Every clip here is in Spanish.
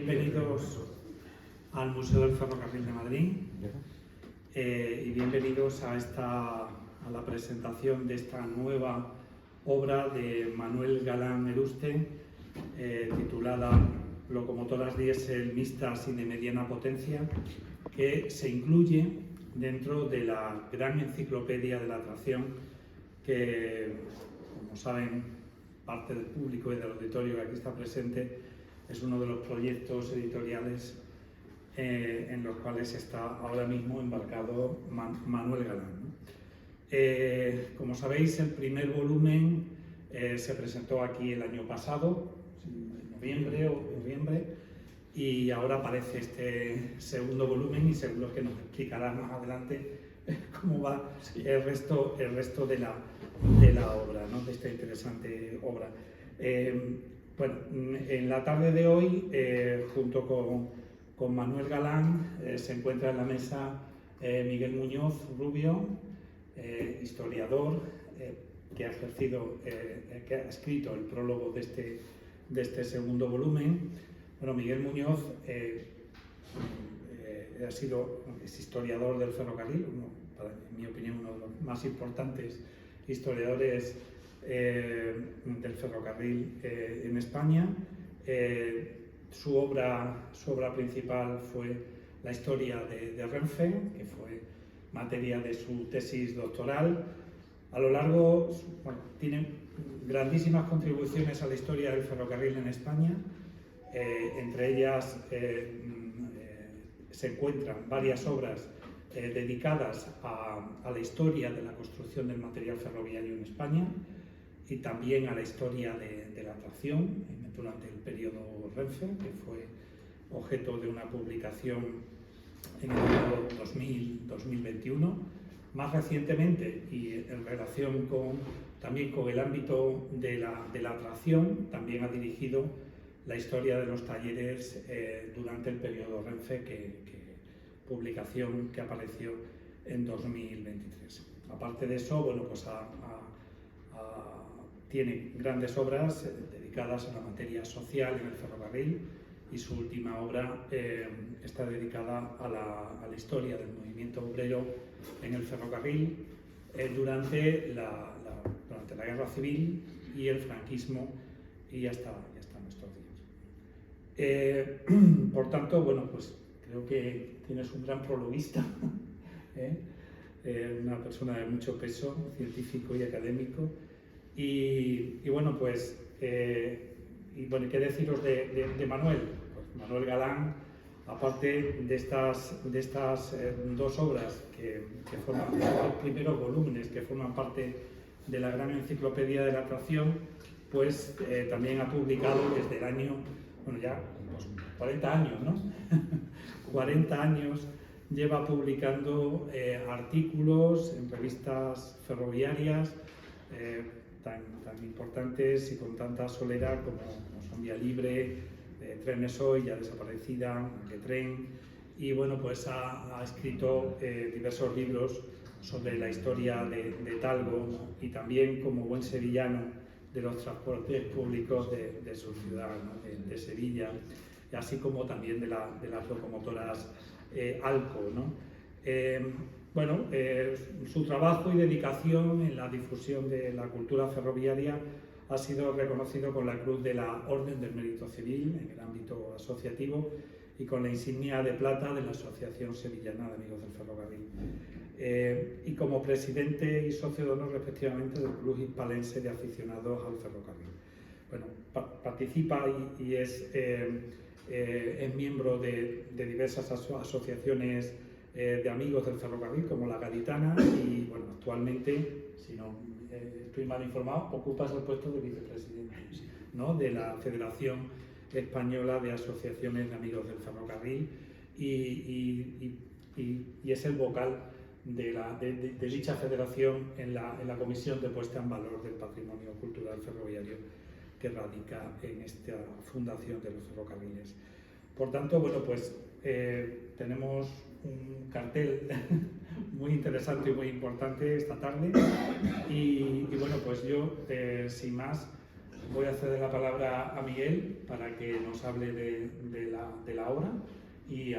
Bienvenidos al Museo del Ferrocarril de Madrid y bienvenidos a la presentación de esta nueva obra de Manuel Galán Eruste, titulada Locomotoras diésel mixtas y de mediana potencia, que se incluye dentro de la gran enciclopedia de la tracción que, como saben, parte del público y del auditorio que aquí está presente, es uno de los proyectos editoriales en los cuales está ahora mismo embarcado Manuel Galán, ¿no? Como sabéis, el primer volumen se presentó aquí el año pasado, en noviembre, y ahora aparece este segundo volumen y seguro que nos explicará más adelante cómo va el resto de la obra, ¿no? De esta interesante obra. Bueno, en la tarde de hoy, junto con Manuel Galán, se encuentra en la mesa Miguel Muñoz Rubio, historiador, que ha escrito el prólogo de este segundo volumen. Bueno, Miguel Muñoz es historiador del ferrocarril, en mi opinión, uno de los más importantes historiadores del ferrocarril en España. Su obra principal fue la historia de Renfe, que fue materia de su tesis doctoral. A lo largo, bueno, tiene grandísimas contribuciones a la historia del ferrocarril en España. Entre ellas se encuentran varias obras dedicadas a la historia de la construcción del material ferroviario en España y también a la historia de la tracción durante el periodo Renfe, que fue objeto de una publicación en el año 2021. Más recientemente, y en relación también con el ámbito de la tracción, también ha dirigido la historia de los talleres durante el periodo Renfe, publicación que apareció en 2023. Aparte de eso, bueno, pues tiene grandes obras dedicadas a la materia social en el ferrocarril, y su última obra está dedicada a la historia del movimiento obrero en el ferrocarril durante la Guerra Civil y el franquismo y hasta nuestros días. Por tanto, pues creo que tienes un gran prologuista, una persona de mucho peso científico y académico. Y bueno, pues, ¿qué deciros de Manuel? Pues Manuel Galán, aparte de estas dos obras que forman los primeros volúmenes, que forman parte de la gran enciclopedia de la tracción, pues también ha publicado desde el año, bueno, ya pues, 40 años, ¿no? 40 años lleva publicando artículos en revistas ferroviarias tan importantes y con tanta solera como son Vía Libre, Trenes Hoy, ya desaparecida, Tren, y bueno, pues ha escrito diversos libros sobre la historia de Talgo, ¿no? Y también, como buen sevillano, de los transportes públicos de su ciudad, ¿no? de Sevilla, así como también de las locomotoras ALCO, ¿no? Su trabajo y dedicación en la difusión de la cultura ferroviaria ha sido reconocido con la Cruz de la Orden del Mérito Civil en el ámbito asociativo y con la insignia de plata de la Asociación Sevillana de Amigos del Ferrocarril. Y como presidente y socio de honor, respectivamente, del Club Hispalense de Aficionados al Ferrocarril. Bueno, participa y es miembro de diversas asociaciones de amigos del ferrocarril, como la Gaditana, y bueno, actualmente, si no estoy mal informado, ocupas el puesto de vicepresidente, ¿no? De la Federación Española de Asociaciones de Amigos del Ferrocarril, y es el vocal de dicha federación en la Comisión de Puesta en Valor del Patrimonio Cultural Ferroviario que radica en esta Fundación de los Ferrocarriles. Por tanto, bueno, pues tenemos un cartel muy interesante y muy importante esta tarde, y bueno, pues yo, sin más, voy a ceder la palabra a Miguel para que nos hable de la obra y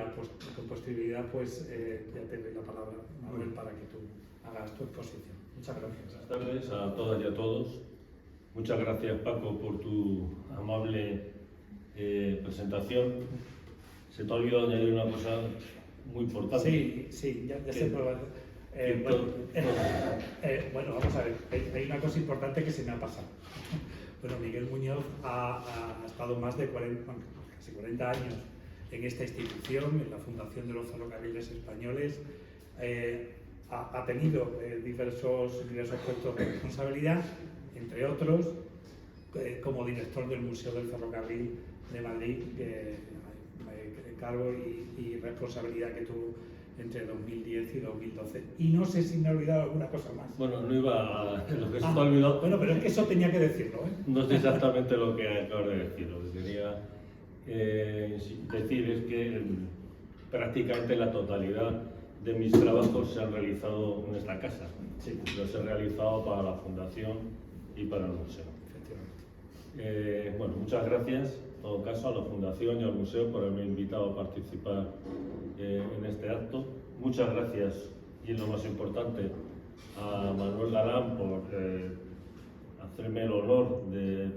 con posterioridad pues ya te doy la palabra, Manuel, para que tú hagas tu exposición. Muchas gracias. Buenas tardes a todas y a todos. Muchas gracias, Paco, por tu amable presentación. Se te ha olvidado añadir una cosa muy importante. Sí, ya se puede. Bueno, vamos a ver, hay una cosa importante que se me ha pasado. Bueno, Miguel Muñoz ha estado más de casi 40 años en esta institución, en la Fundación de los Ferrocarriles Españoles. Ha tenido diversos puestos de responsabilidad, entre otros, como director del Museo del Ferrocarril de Madrid, cargo y responsabilidad que tuvo entre 2010 y 2012. Y no sé si me he olvidado alguna cosa más. Bueno, no iba a lo que se te ha olvidado. Bueno, pero es que eso tenía que decirlo, ¿eh? No es exactamente lo que acabo de decir. Lo que quería decir es que prácticamente la totalidad de mis trabajos se han realizado en esta casa. Sí. Los he realizado para la Fundación y para el museo. Bueno, muchas gracias, en todo caso, a la Fundación y al museo por haberme invitado a participar en este acto. Muchas gracias, y es lo más importante, a Manuel Galán por hacerme el honor de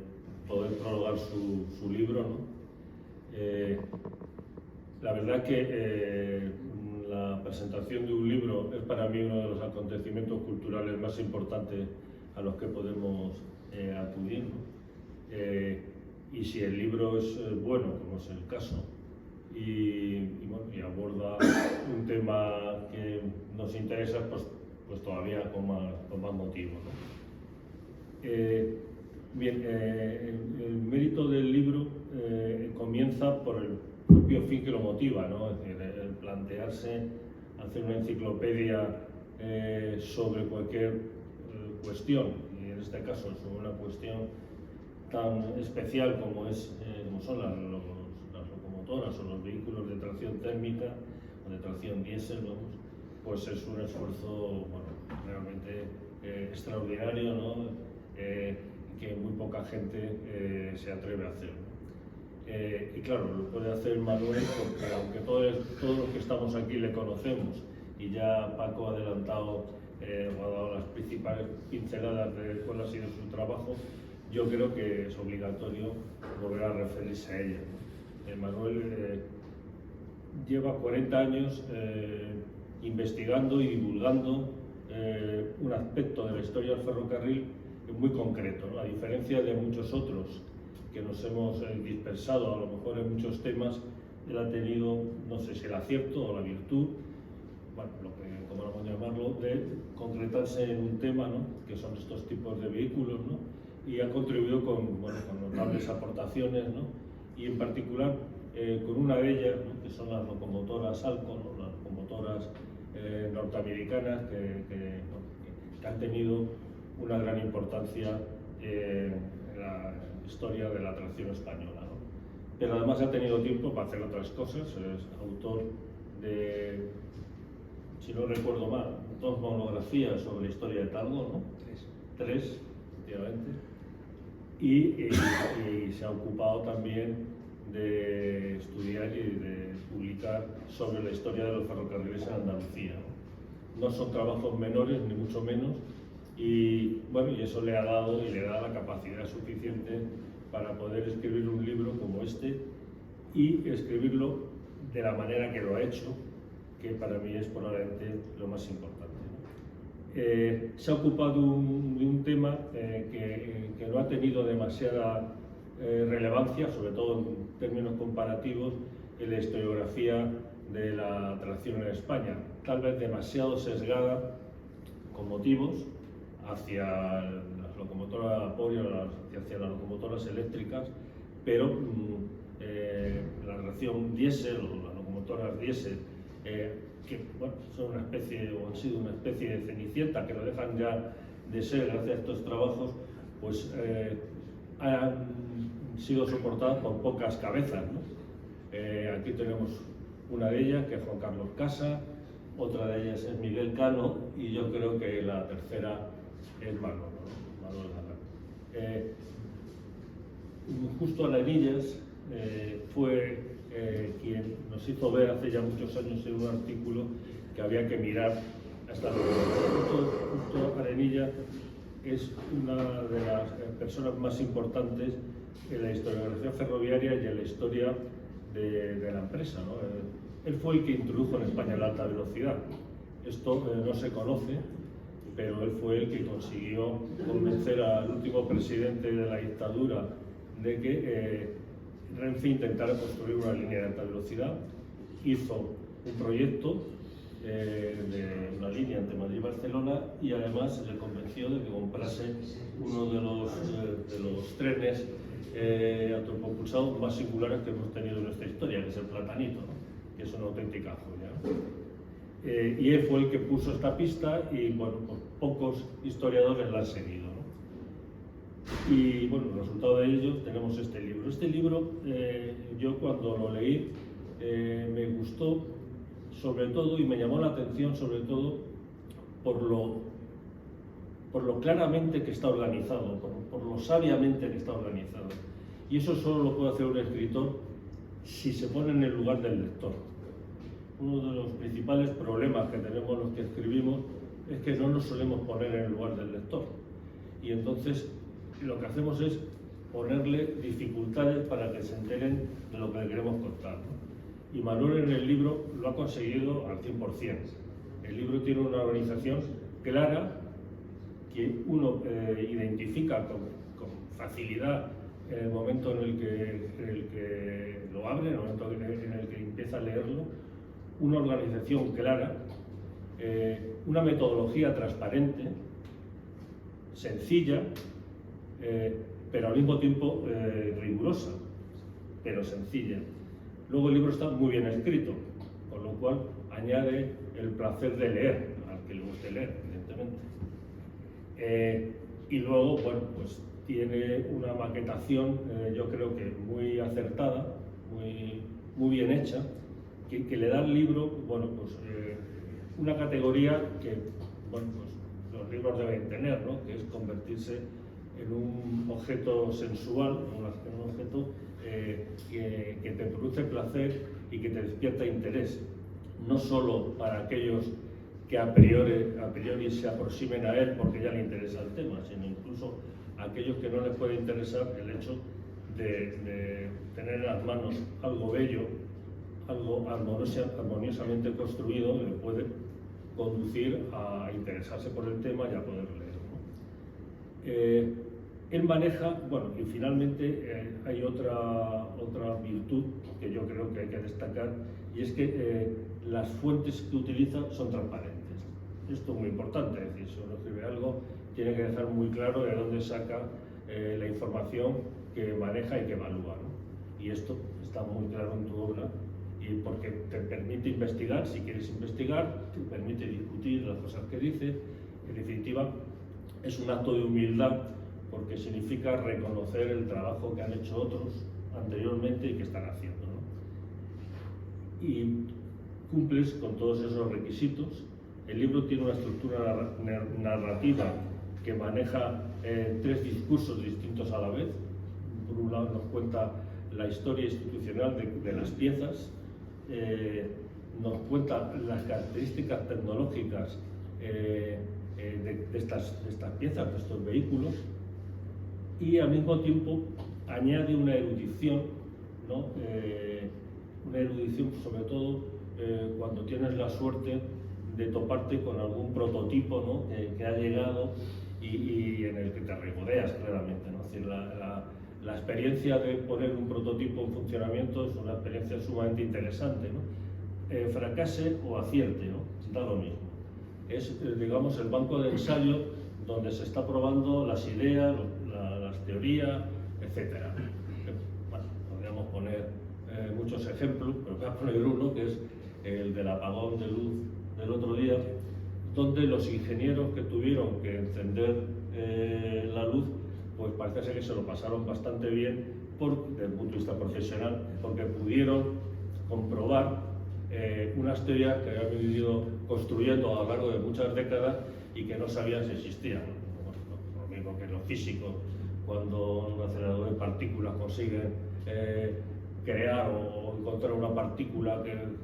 poder prologar su libro, ¿no? La verdad que la presentación de un libro es para mí uno de los acontecimientos culturales más importantes a los que podemos acudir, ¿no? Y si el libro es bueno, como es el caso, y aborda un tema que nos interesa, pues todavía con más motivo, ¿no? Bien, el mérito del libro comienza por el propio fin que lo motiva, ¿no? Es decir, el plantearse hacer una enciclopedia sobre cualquier cuestión, y en este caso sobre una cuestión tan especial como son las locomotoras o los vehículos de tracción térmica o de tracción diésel, pues es un esfuerzo realmente extraordinario, ¿no? Que muy poca gente se atreve a hacer, ¿no? Y claro, lo puede hacer Manuel porque aunque todos los que estamos aquí le conocemos y ya Paco ha adelantado o ha dado las principales pinceladas de cuál ha sido su trabajo, yo creo que es obligatorio volver a referirse a ella, ¿no? Manuel lleva 40 años investigando y divulgando un aspecto de la historia del ferrocarril muy concreto, ¿no? A diferencia de muchos otros que nos hemos dispersado a lo mejor en muchos temas, él ha tenido, no sé si el acierto o la virtud, bueno, como vamos a llamarlo, de concretarse en un tema, ¿no? Que son estos tipos de vehículos, ¿no? Y ha contribuido con notables aportaciones, ¿no? Y en particular con una de ellas, ¿no? Que son las locomotoras ALCO, ¿no? Las locomotoras norteamericanas que han tenido una gran importancia en la historia de la tracción española, ¿no? Pero además ha tenido tiempo para hacer otras cosas. Es autor de, si no recuerdo mal, 2 monografías sobre historia de Talgo, ¿no? 3, efectivamente. Y se ha ocupado también de estudiar y de publicar sobre la historia de los ferrocarriles en Andalucía, ¿no? No son trabajos menores, ni mucho menos, y bueno, y eso le ha dado y le da la capacidad suficiente para poder escribir un libro como este y escribirlo de la manera que lo ha hecho, que para mí es probablemente lo más importante. Se ha ocupado de un tema que no ha tenido demasiada relevancia, sobre todo en términos comparativos, en la historiografía de la tracción en España, tal vez demasiado sesgada con motivos hacia las locomotoras a vapor y hacia las locomotoras eléctricas, pero la tracción diésel o las locomotoras diésel que bueno, son una especie o han sido una especie de cenicienta, que lo dejan ya de ser gracias a estos trabajos, pues han sido soportadas por pocas cabezas, ¿no? Aquí tenemos una de ellas, que es Juan Carlos Casa, otra de ellas es Miguel Cano, y yo creo que la tercera es Manuel Galán. Justo Arenillas fue quien nos hizo ver hace ya muchos años en un artículo que había que mirar hasta luego. Justo Arenillas es una de las personas más importantes en la historiografía ferroviaria y en la historia de la empresa, ¿no? Él fue el que introdujo en España la alta velocidad. Esto no se conoce, pero él fue el que consiguió convencer al último presidente de la dictadura de que Renfe intentara construir una línea de alta velocidad. Hizo un proyecto de una línea entre Madrid y Barcelona y además le convenció de que comprase uno de los trenes autopropulsados más singulares que hemos tenido en nuestra historia, que es el Platanito, ¿no? Que es una auténtica joya, ¿no? Y él fue el que puso esta pista y bueno, pues pocos historiadores la han seguido, ¿no? Y bueno, el resultado de ello tenemos este libro. Este libro yo cuando lo leí me gustó sobre todo y me llamó la atención sobre todo por lo claramente que está organizado, por lo sabiamente que está organizado. Y eso solo lo puede hacer un escritor si se pone en el lugar del lector. Uno de los principales problemas que tenemos los que escribimos es que no nos solemos poner en el lugar del lector. Y entonces lo que hacemos es ponerle dificultades para que se enteren de lo que le queremos contar, ¿no? Y Manuel en el libro lo ha conseguido al 100%. El libro tiene una organización clara que uno identifica con facilidad en el momento en el que lo abre, en el momento en el que empieza a leerlo, una organización clara, una metodología transparente, sencilla, pero al mismo tiempo rigurosa, pero sencilla. Luego el libro está muy bien escrito, con lo cual añade el placer de leer, al que le guste leer, evidentemente. Y luego, bueno, pues tiene una maquetación, yo creo que muy acertada, muy bien hecha, que le da al libro, bueno, pues una categoría que, bueno, pues los libros deben tener, ¿no? Que es convertirse en un objeto sensual, en un objeto que te produce placer y que te despierta interés, no solo para aquellos que a priori se aproximen a él porque ya le interesa el tema, sino incluso a aquellos que no les puede interesar el hecho de tener en las manos algo bello, algo armoniosamente construido, que le puede conducir a interesarse por el tema y a poder leer, ¿no? Él maneja, bueno, y finalmente hay otra virtud que yo creo que hay que destacar, y es que las fuentes que utiliza son transparentes. Esto es muy importante, es decir, si uno escribe algo, tiene que dejar muy claro de dónde saca la información que maneja y que evalúa, ¿no? Y esto está muy claro en tu obra, y porque te permite investigar, si quieres investigar, te permite discutir las cosas que dice. En definitiva, es un acto de humildad, porque significa reconocer el trabajo que han hecho otros anteriormente y que están haciendo, ¿no? Y cumples con todos esos requisitos. El libro tiene una estructura narrativa que maneja tres discursos distintos a la vez. Por un lado nos cuenta la historia institucional de las piezas, nos cuenta las características tecnológicas de estas piezas, de estos vehículos, y al mismo tiempo añade una erudición, ¿no? Una erudición sobre todo cuando tienes la suerte de toparte con algún prototipo, ¿no? que ha llegado y en el que te regodeas claramente, ¿no? Es decir, la experiencia de poner un prototipo en funcionamiento es una experiencia sumamente interesante, ¿no? Fracase o acierte, ¿no? Da lo mismo. Es, digamos, el banco de ensayo donde se está probando las ideas, las teorías, etc. Bueno, podríamos poner muchos ejemplos, pero voy a poner uno, que es el del apagón de luz del otro día, donde los ingenieros que tuvieron que encender la luz, pues parece ser que se lo pasaron bastante bien desde el punto de vista profesional, porque pudieron comprobar unas teorías que habían venido construyendo a lo largo de muchas décadas y que no sabían si existían, ¿no? Lo mismo que los físicos cuando un acelerador de partículas consigue crear o encontrar una partícula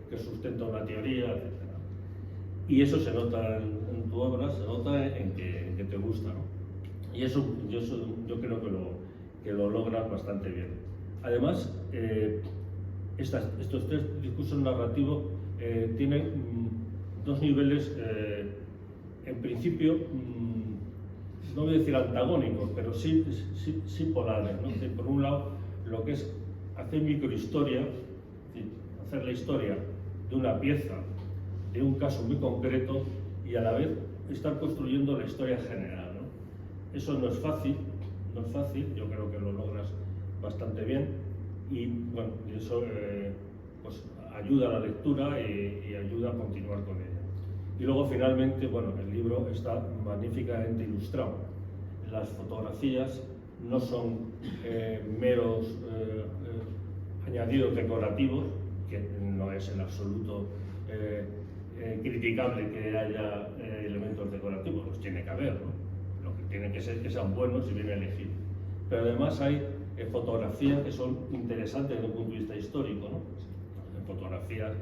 que sustenta una teoría, etc. Y eso se nota en tu obra, se nota en que te gusta, ¿no? Y eso yo creo que lo logras bastante bien. Además, estos tres discursos narrativos tienen dos niveles, en principio, no voy a decir antagónicos, pero sí polares, ¿no? Por un lado, lo que es hacer microhistoria, hacer la historia de una pieza, de un caso muy concreto, y a la vez estar construyendo la historia general, ¿no? Eso no es fácil, yo creo que lo logras bastante bien, y bueno, eso pues ayuda a la lectura y ayuda a continuar con ella. Y luego finalmente, bueno, el libro está magníficamente ilustrado. Las fotografías no son meros añadidos decorativos, que no es en absoluto criticable que haya elementos decorativos, los tiene que haber, ¿no? Lo que tiene que ser que sean buenos y bien elegidos. Pero además hay fotografías que son interesantes desde un punto de vista histórico, ¿no? Fotografías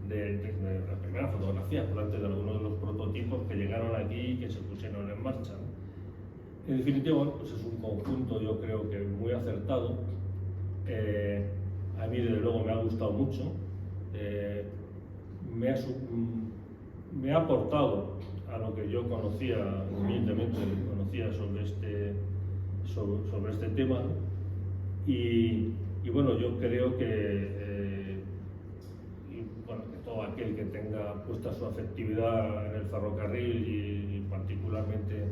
de las primeras fotografías, por antes de algunos de los prototipos que llegaron aquí y que se pusieron en marcha, ¿no? En definitiva, bueno, pues es un conjunto, yo creo que muy acertado. A mí desde luego me ha gustado mucho, me ha aportado a lo que yo conocía, humildemente conocía sobre este tema, ¿no? Y bueno, yo creo que todo aquel que tenga puesta su afectividad en el ferrocarril y particularmente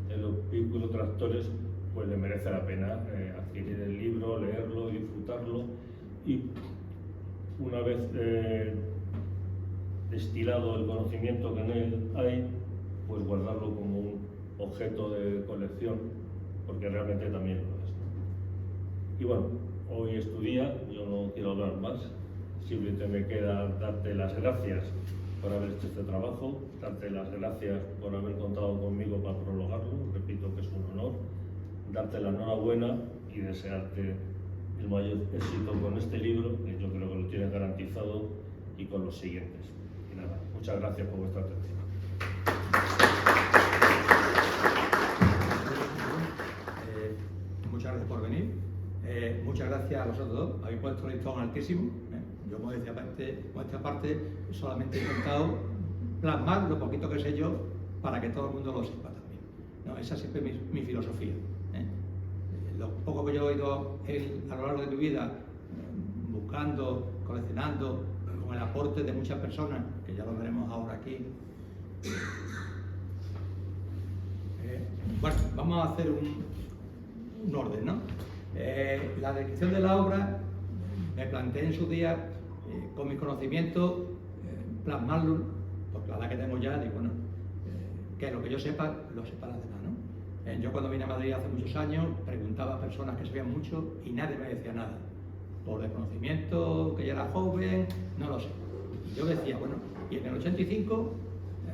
en los vehículos tractores, pues le merece la pena adquirir el libro, leerlo, disfrutarlo, y una vez destilado el conocimiento que en él hay, pues guardarlo como un objeto de colección, porque realmente también lo es, ¿no? Y bueno, hoy es tu día, yo no quiero hablar más. Simplemente me queda darte las gracias por haber hecho este trabajo, darte las gracias por haber contado conmigo para prologarlo, repito que es un honor, darte la enhorabuena y desearte el mayor éxito con este libro, que yo creo que lo tienes garantizado, y con los siguientes. Y nada, muchas gracias por vuestra atención. Muchas gracias por venir. Muchas gracias a vosotros dos. Habéis puesto el listón altísimo. Yo, modestia aparte, solamente he intentado plasmar lo poquito que sé yo para que todo el mundo lo sepa también, ¿no? Esa siempre es mi filosofía, ¿eh? Lo poco que yo he ido a lo largo de mi vida buscando, coleccionando, con el aporte de muchas personas, que ya lo veremos ahora aquí. Bueno, vamos a hacer un orden, ¿no? La descripción de la obra me planteé en su día con mis conocimientos plasmarlo, porque la edad que tengo ya, digo, bueno, que lo que yo sepa, lo sepa las demás, ¿no? Yo cuando vine a Madrid hace muchos años preguntaba a personas que sabían mucho y nadie me decía nada, por desconocimiento, que ya era joven, no lo sé. Y yo decía, bueno, y en el 85,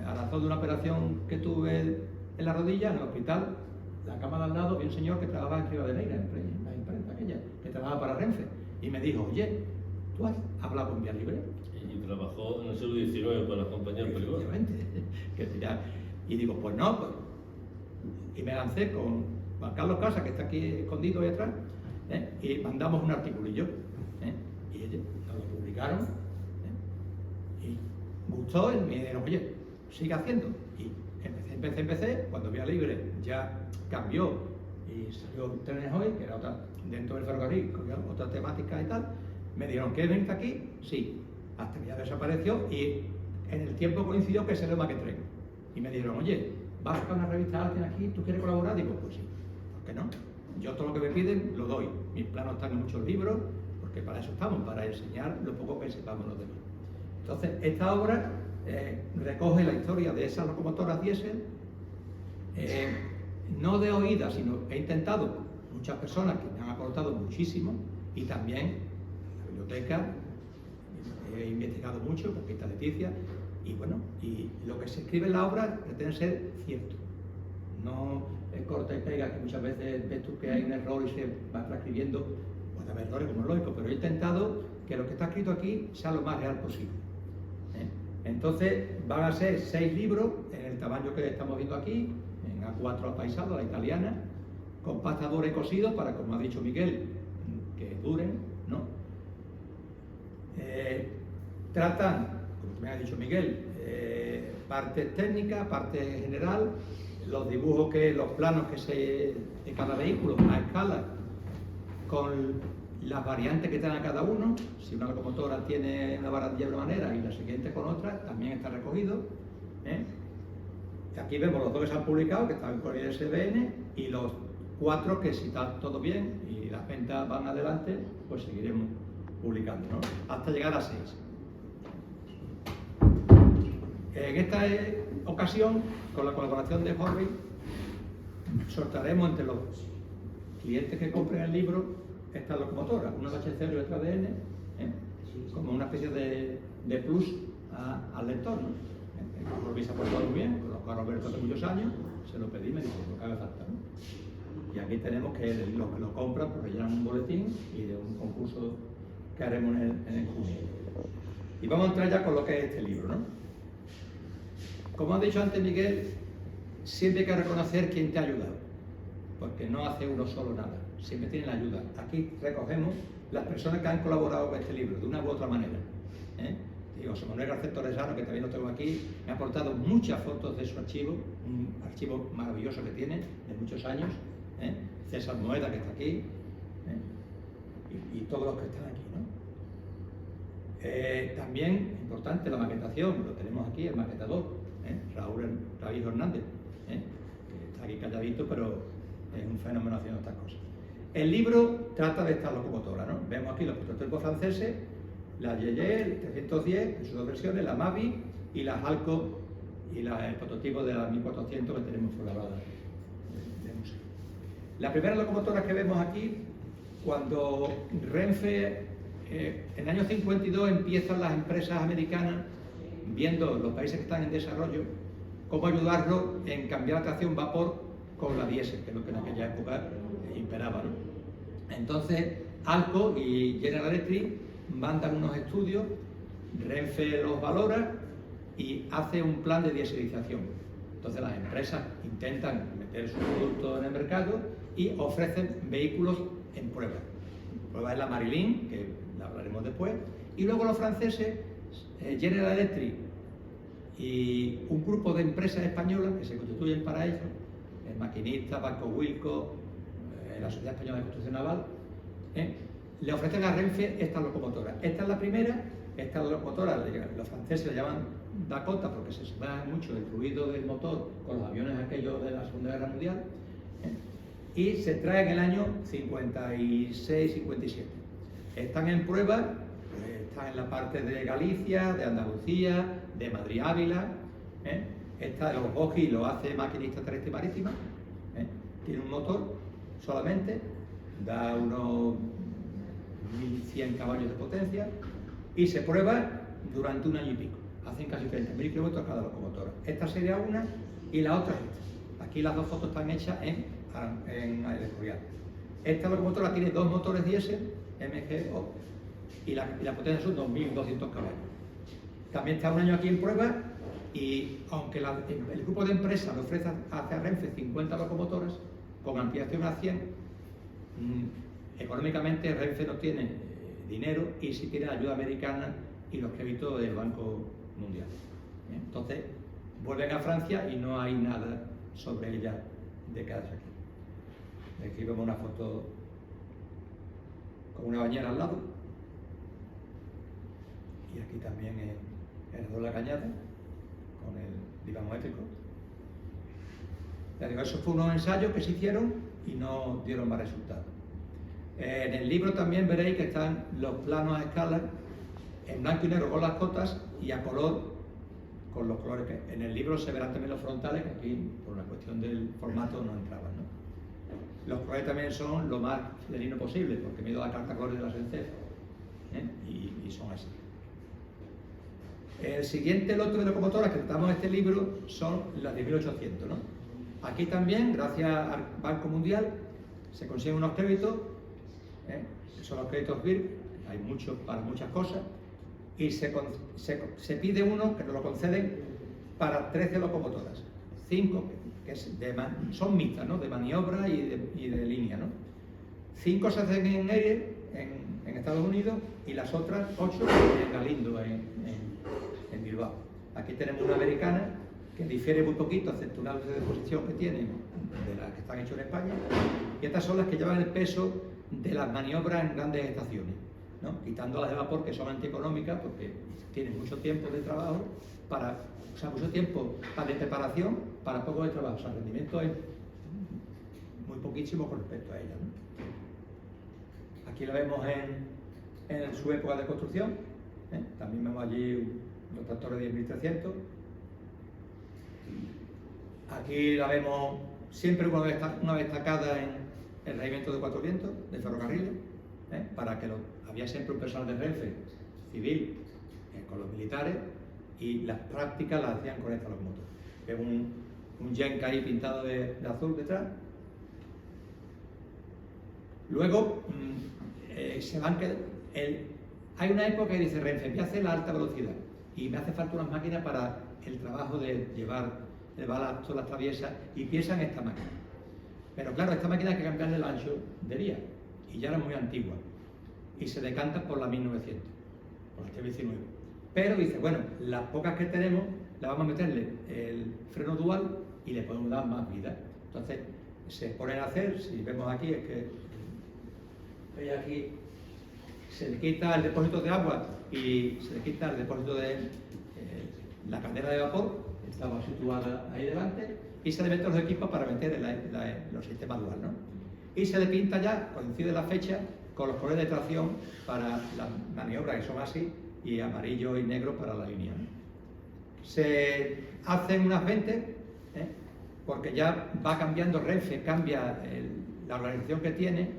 a razón de una operación que tuve en la rodilla, en el hospital, la cama de al lado, vi un señor que trabajaba en Rivadeneira, en la imprenta aquella, que trabajaba para Renfe, y me dijo, oye, ¿tú has hablado con Vía Libre? Y trabajó en el siglo XIX para las compañías privadas. Y digo, pues no, pues. Y me lancé con Juan Carlos Casas, que está aquí escondido ahí atrás, y mandamos un articulillo, y ellos lo publicaron, y gustó, y me dijeron, oye, sigue haciendo. Y empecé, cuando Vía Libre ya cambió y salió Trenes Hoy, que era otra, dentro del ferrocarril, con otra temática y tal, me dijeron, ¿quieres venir aquí? Sí, hasta que ya desapareció, y en el tiempo coincidió que salió Maquetren. Y me dijeron, oye, ¿vas a sacar una revista alguien aquí? ¿Tú quieres colaborar? Digo, pues sí, ¿por qué no? Yo todo lo que me piden lo doy. Mis planos están en muchos libros, porque para eso estamos, para enseñar lo poco que sepamos los demás. Entonces, esta obra recoge la historia de esas locomotoras diésel, no de oídas, sino he intentado, muchas personas que me han aportado muchísimo, y también en la biblioteca he investigado mucho, con Pista Leticia, y bueno, y lo que se escribe en la obra pretende ser cierto. No, corta y pega, que muchas veces ves tú que hay un error y se va transcribiendo, puede haber errores como es lógico, pero he intentado que lo que está escrito aquí sea lo más real posible. Entonces van a ser 6 libros en el tamaño que estamos viendo aquí, en A4 apaisado, la italiana, con pasta dura y cosido para, como ha dicho Miguel, que duren, ¿no? Tratan, como me ha dicho Miguel, parte técnica, parte general, los dibujos, los planos de cada vehículo a escala, con las variantes que tenga cada uno. Si una locomotora tiene una barandilla de una manera y la siguiente con otra, también está recogido. Aquí vemos los 2 que se han publicado, que están con el ISBN, y los 4 que, si está todo bien y las ventas van adelante, pues seguiremos publicando, ¿no? Hasta llegar a 6. En esta ocasión, con la colaboración de Horry, sortearemos entre los clientes que compren el libro estas locomotoras, una HC y otra DN, como una especie de plus al lector, ¿no? Horry se ha portado muy bien, con Roberto hace muchos años, se lo pedí y me dijo lo que haga falta, ¿no? Y aquí tenemos que los que lo compran pues rellenan un boletín y de un concurso que haremos en el junio. Y vamos a entrar ya con lo que es este libro, ¿no? Como ha dicho antes Miguel, siempre hay que reconocer quién te ha ayudado, porque no hace uno solo nada, siempre tiene la ayuda. Aquí recogemos las personas que han colaborado con este libro, de una u otra manera. José Manuel García Torresano, que también lo tengo aquí, me ha aportado muchas fotos de su archivo, un archivo maravilloso que tiene, de muchos años. César Moeda, que está aquí, y todos los que están aquí, ¿no? También, importante, la maquetación, lo tenemos aquí, el maquetador, Raúl Hernández, que está aquí calladito, pero es un fenómeno haciendo estas cosas. El libro trata de estas locomotoras, ¿no? Vemos aquí los prototipos franceses, la Yeye, el 310, en sus 2 versiones, la Mavi y la Halco y el prototipo de la 1400 que tenemos programada de museo. La primera locomotora que vemos aquí, cuando Renfe, en el año 52 empiezan las empresas americanas, viendo los países que están en desarrollo, cómo ayudarlos en cambiar la tracción vapor con la diésel, que es lo que en aquella época imperaba, ¿no? Entonces, Alco y General Electric mandan unos estudios, Renfe los valora y hace un plan de dieselización. Entonces las empresas intentan meter su producto en el mercado y ofrecen vehículos en prueba. Prueba es la Marilyn, que la hablaremos después, y luego los franceses, General Electric y un grupo de empresas españolas que se constituyen para ello, el Maquinista, Banco Wilco, la Sociedad Española de Construcción Naval, le ofrecen a Renfe esta locomotora. Esta es la primera, esta locomotora, los franceses la llaman Dakota porque se separa mucho el ruido del motor con los aviones aquellos de la Segunda Guerra Mundial, y se trae en el año 56-57. Están en prueba, están en la parte de Galicia, de Andalucía, de Madrid-Ávila. Los Bogi lo hace Maquinista Terrestre y Marítima. Tiene un motor solamente, da unos 1100 caballos de potencia y se prueba durante un año y pico. Hacen casi 30.000 kilómetros cada locomotora. Esta sería una y la otra es esta. Aquí las 2 fotos están hechas en El Escorial. Esta locomotora tiene 2 motores diésel MGO y la potencia son 2.200 caballos. También está un año aquí en prueba y aunque el grupo de empresas le ofrece hacia Renfe 50 locomotoras con ampliación a 100, económicamente Renfe no tiene dinero y sí tiene la ayuda americana y los créditos del Banco Mundial. Entonces vuelven a Francia y no hay nada sobre ella de quedarse aquí. Aquí vemos una foto con una bañera al lado y aquí también el de la Cañada con el divamoétrico. Ya digo, eso fue unos ensayos que se hicieron y no dieron más resultados. En el libro también veréis que están los planos a escala en blanco y negro con las cotas y a color con los colores que en el libro se verán también los frontales, que aquí por una cuestión del formato no entraban, ¿no? Los colores también son lo más fidelino posible porque me he ido a la carta colores de la SENCEF, y son así. El siguiente lote de locomotoras que tratamos en este libro son las de 1800, ¿no? Aquí también, gracias al Banco Mundial, se consiguen unos créditos, que son los créditos BIRC, hay muchos para muchas cosas, y se pide uno que nos lo conceden para 13 locomotoras, 5 que son mixtas, ¿no? De maniobra y de línea, ¿no? 5 se hacen en Eire, en Estados Unidos, y las otras 8 en Galindo, en Bilbao. Aquí tenemos una americana que difiere muy poquito, excepto una de posición que tienen de las que están hechas en España, y estas son las que llevan el peso de las maniobras en grandes estaciones, ¿no? Quitando las de vapor, que son antieconómicas porque tienen mucho tiempo de trabajo mucho tiempo de preparación para poco de trabajo. O sea, el rendimiento es muy poquísimo con respecto a ella, ¿no? Aquí la vemos en su época de construcción, también vemos allí los tractores de 10.300. Aquí la vemos siempre una vez destacada en el regimiento de Cuatro Vientos, de ferrocarriles, para que había siempre un personal de Renfe civil con los militares, y las prácticas las hacían con esta locomotora. Es un Yenka ahí pintado de azul detrás. Luego hay una época que dice Renfe, voy a hacer la alta velocidad y me hace falta unas máquinas para el trabajo de llevar el balasto, las traviesas, y piensan en esta máquina. Pero claro, esta máquina hay que cambiarle el ancho de vía, y ya era muy antigua, y se decanta por la 1900, por la T19. Pero dice, bueno, las pocas que tenemos, le vamos a meterle el freno dual y le podemos dar más vida. Entonces, se ponen a hacer, si vemos aquí, es que veis aquí, se le quita el depósito de agua y se le quita el depósito de la caldera de vapor, estaba situada ahí delante, y se le meten los equipos para meter los sistemas dual, ¿no? Y se le pinta ya, coincide la fecha, con los colores de tracción para las maniobras que son así, y amarillo y negro para la línea, ¿no? Se hacen unas 20, porque ya va cambiando Renfe, cambia la organización que tiene,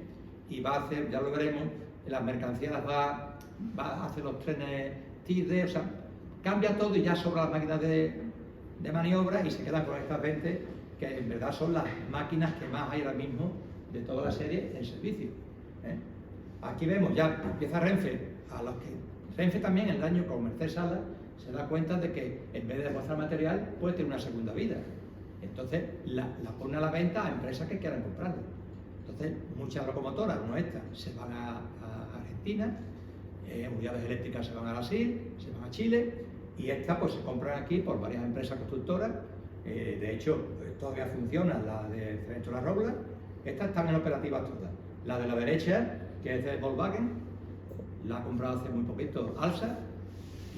y va a hacer, ya lo veremos, las mercancías va a hacer los trenes TID, o sea, cambia todo y ya sobra las máquinas de maniobra, y se quedan con estas 20, que en verdad son las máquinas que más hay ahora mismo de toda la serie en servicio. Aquí vemos, ya empieza Renfe, Renfe también en el año con Mercedes Sala se da cuenta de que en vez de demostrar material puede tener una segunda vida. Entonces la pone a la venta a empresas que quieran comprarla. Entonces muchas locomotoras, no estas, se van a Argentina, unidades eléctricas se van a Brasil, se van a Chile, y estas pues se compran aquí por varias empresas constructoras. De hecho, todavía funciona la de Cemento La Robla. Estas están en operativas todas. La de la derecha, que es de Volkswagen, la ha comprado hace muy poquito Alsa,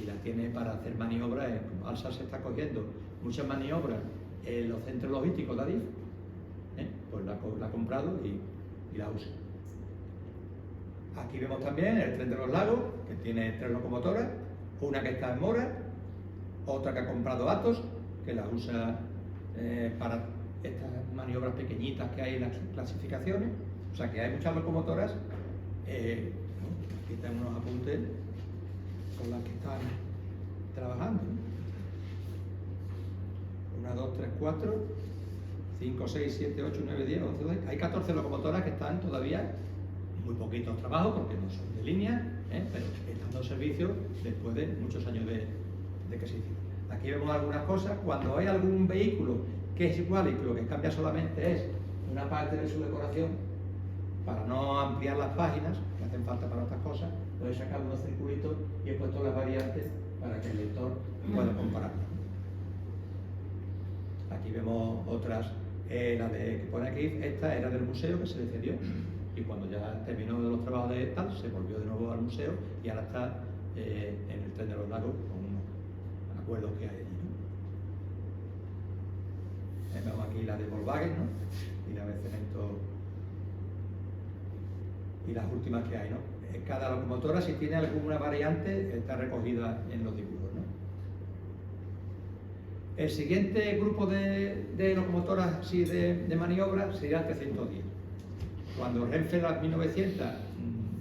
y la tiene para hacer maniobras. Alsa se está cogiendo muchas maniobras en los centros logísticos de Adif, pues la ha comprado y la usa. Aquí vemos también el tren de los lagos, que tiene 3 locomotoras, una que está en Mora, otra que ha comprado Atos, que la usa para estas maniobras pequeñitas que hay en las clasificaciones. O sea que hay muchas locomotoras. Aquí están unos apuntes con las que están trabajando. 1, 2, 3, 4, 5, 6, 7, 8, 9, 10, 11, 12. Hay 14 locomotoras que están todavía muy poquitos trabajos porque no son de línea, pero están dando servicio después de muchos años de que se hicieron. Aquí vemos algunas cosas. Cuando hay algún vehículo que es igual y que lo que cambia solamente es una parte de su decoración, para no ampliar las páginas que hacen falta para otras cosas, lo he sacado unos circulitos y he puesto las variantes para que el lector pueda compararlas. Aquí vemos otras, la que pone aquí, esta era del museo que se le cedió, y cuando ya terminó de los trabajos de tal, se volvió de nuevo al museo y ahora está en el tren de los lagos con unos acuerdos que hay allí, ¿no? Vemos aquí la de Volkswagen, ¿no? Y la de Cemento, y las últimas que hay, ¿no? Cada locomotora, si tiene alguna variante, está recogida en los dibujos, ¿no? El siguiente grupo de locomotoras así de maniobra sería el 310. Cuando Renfe, las 1900,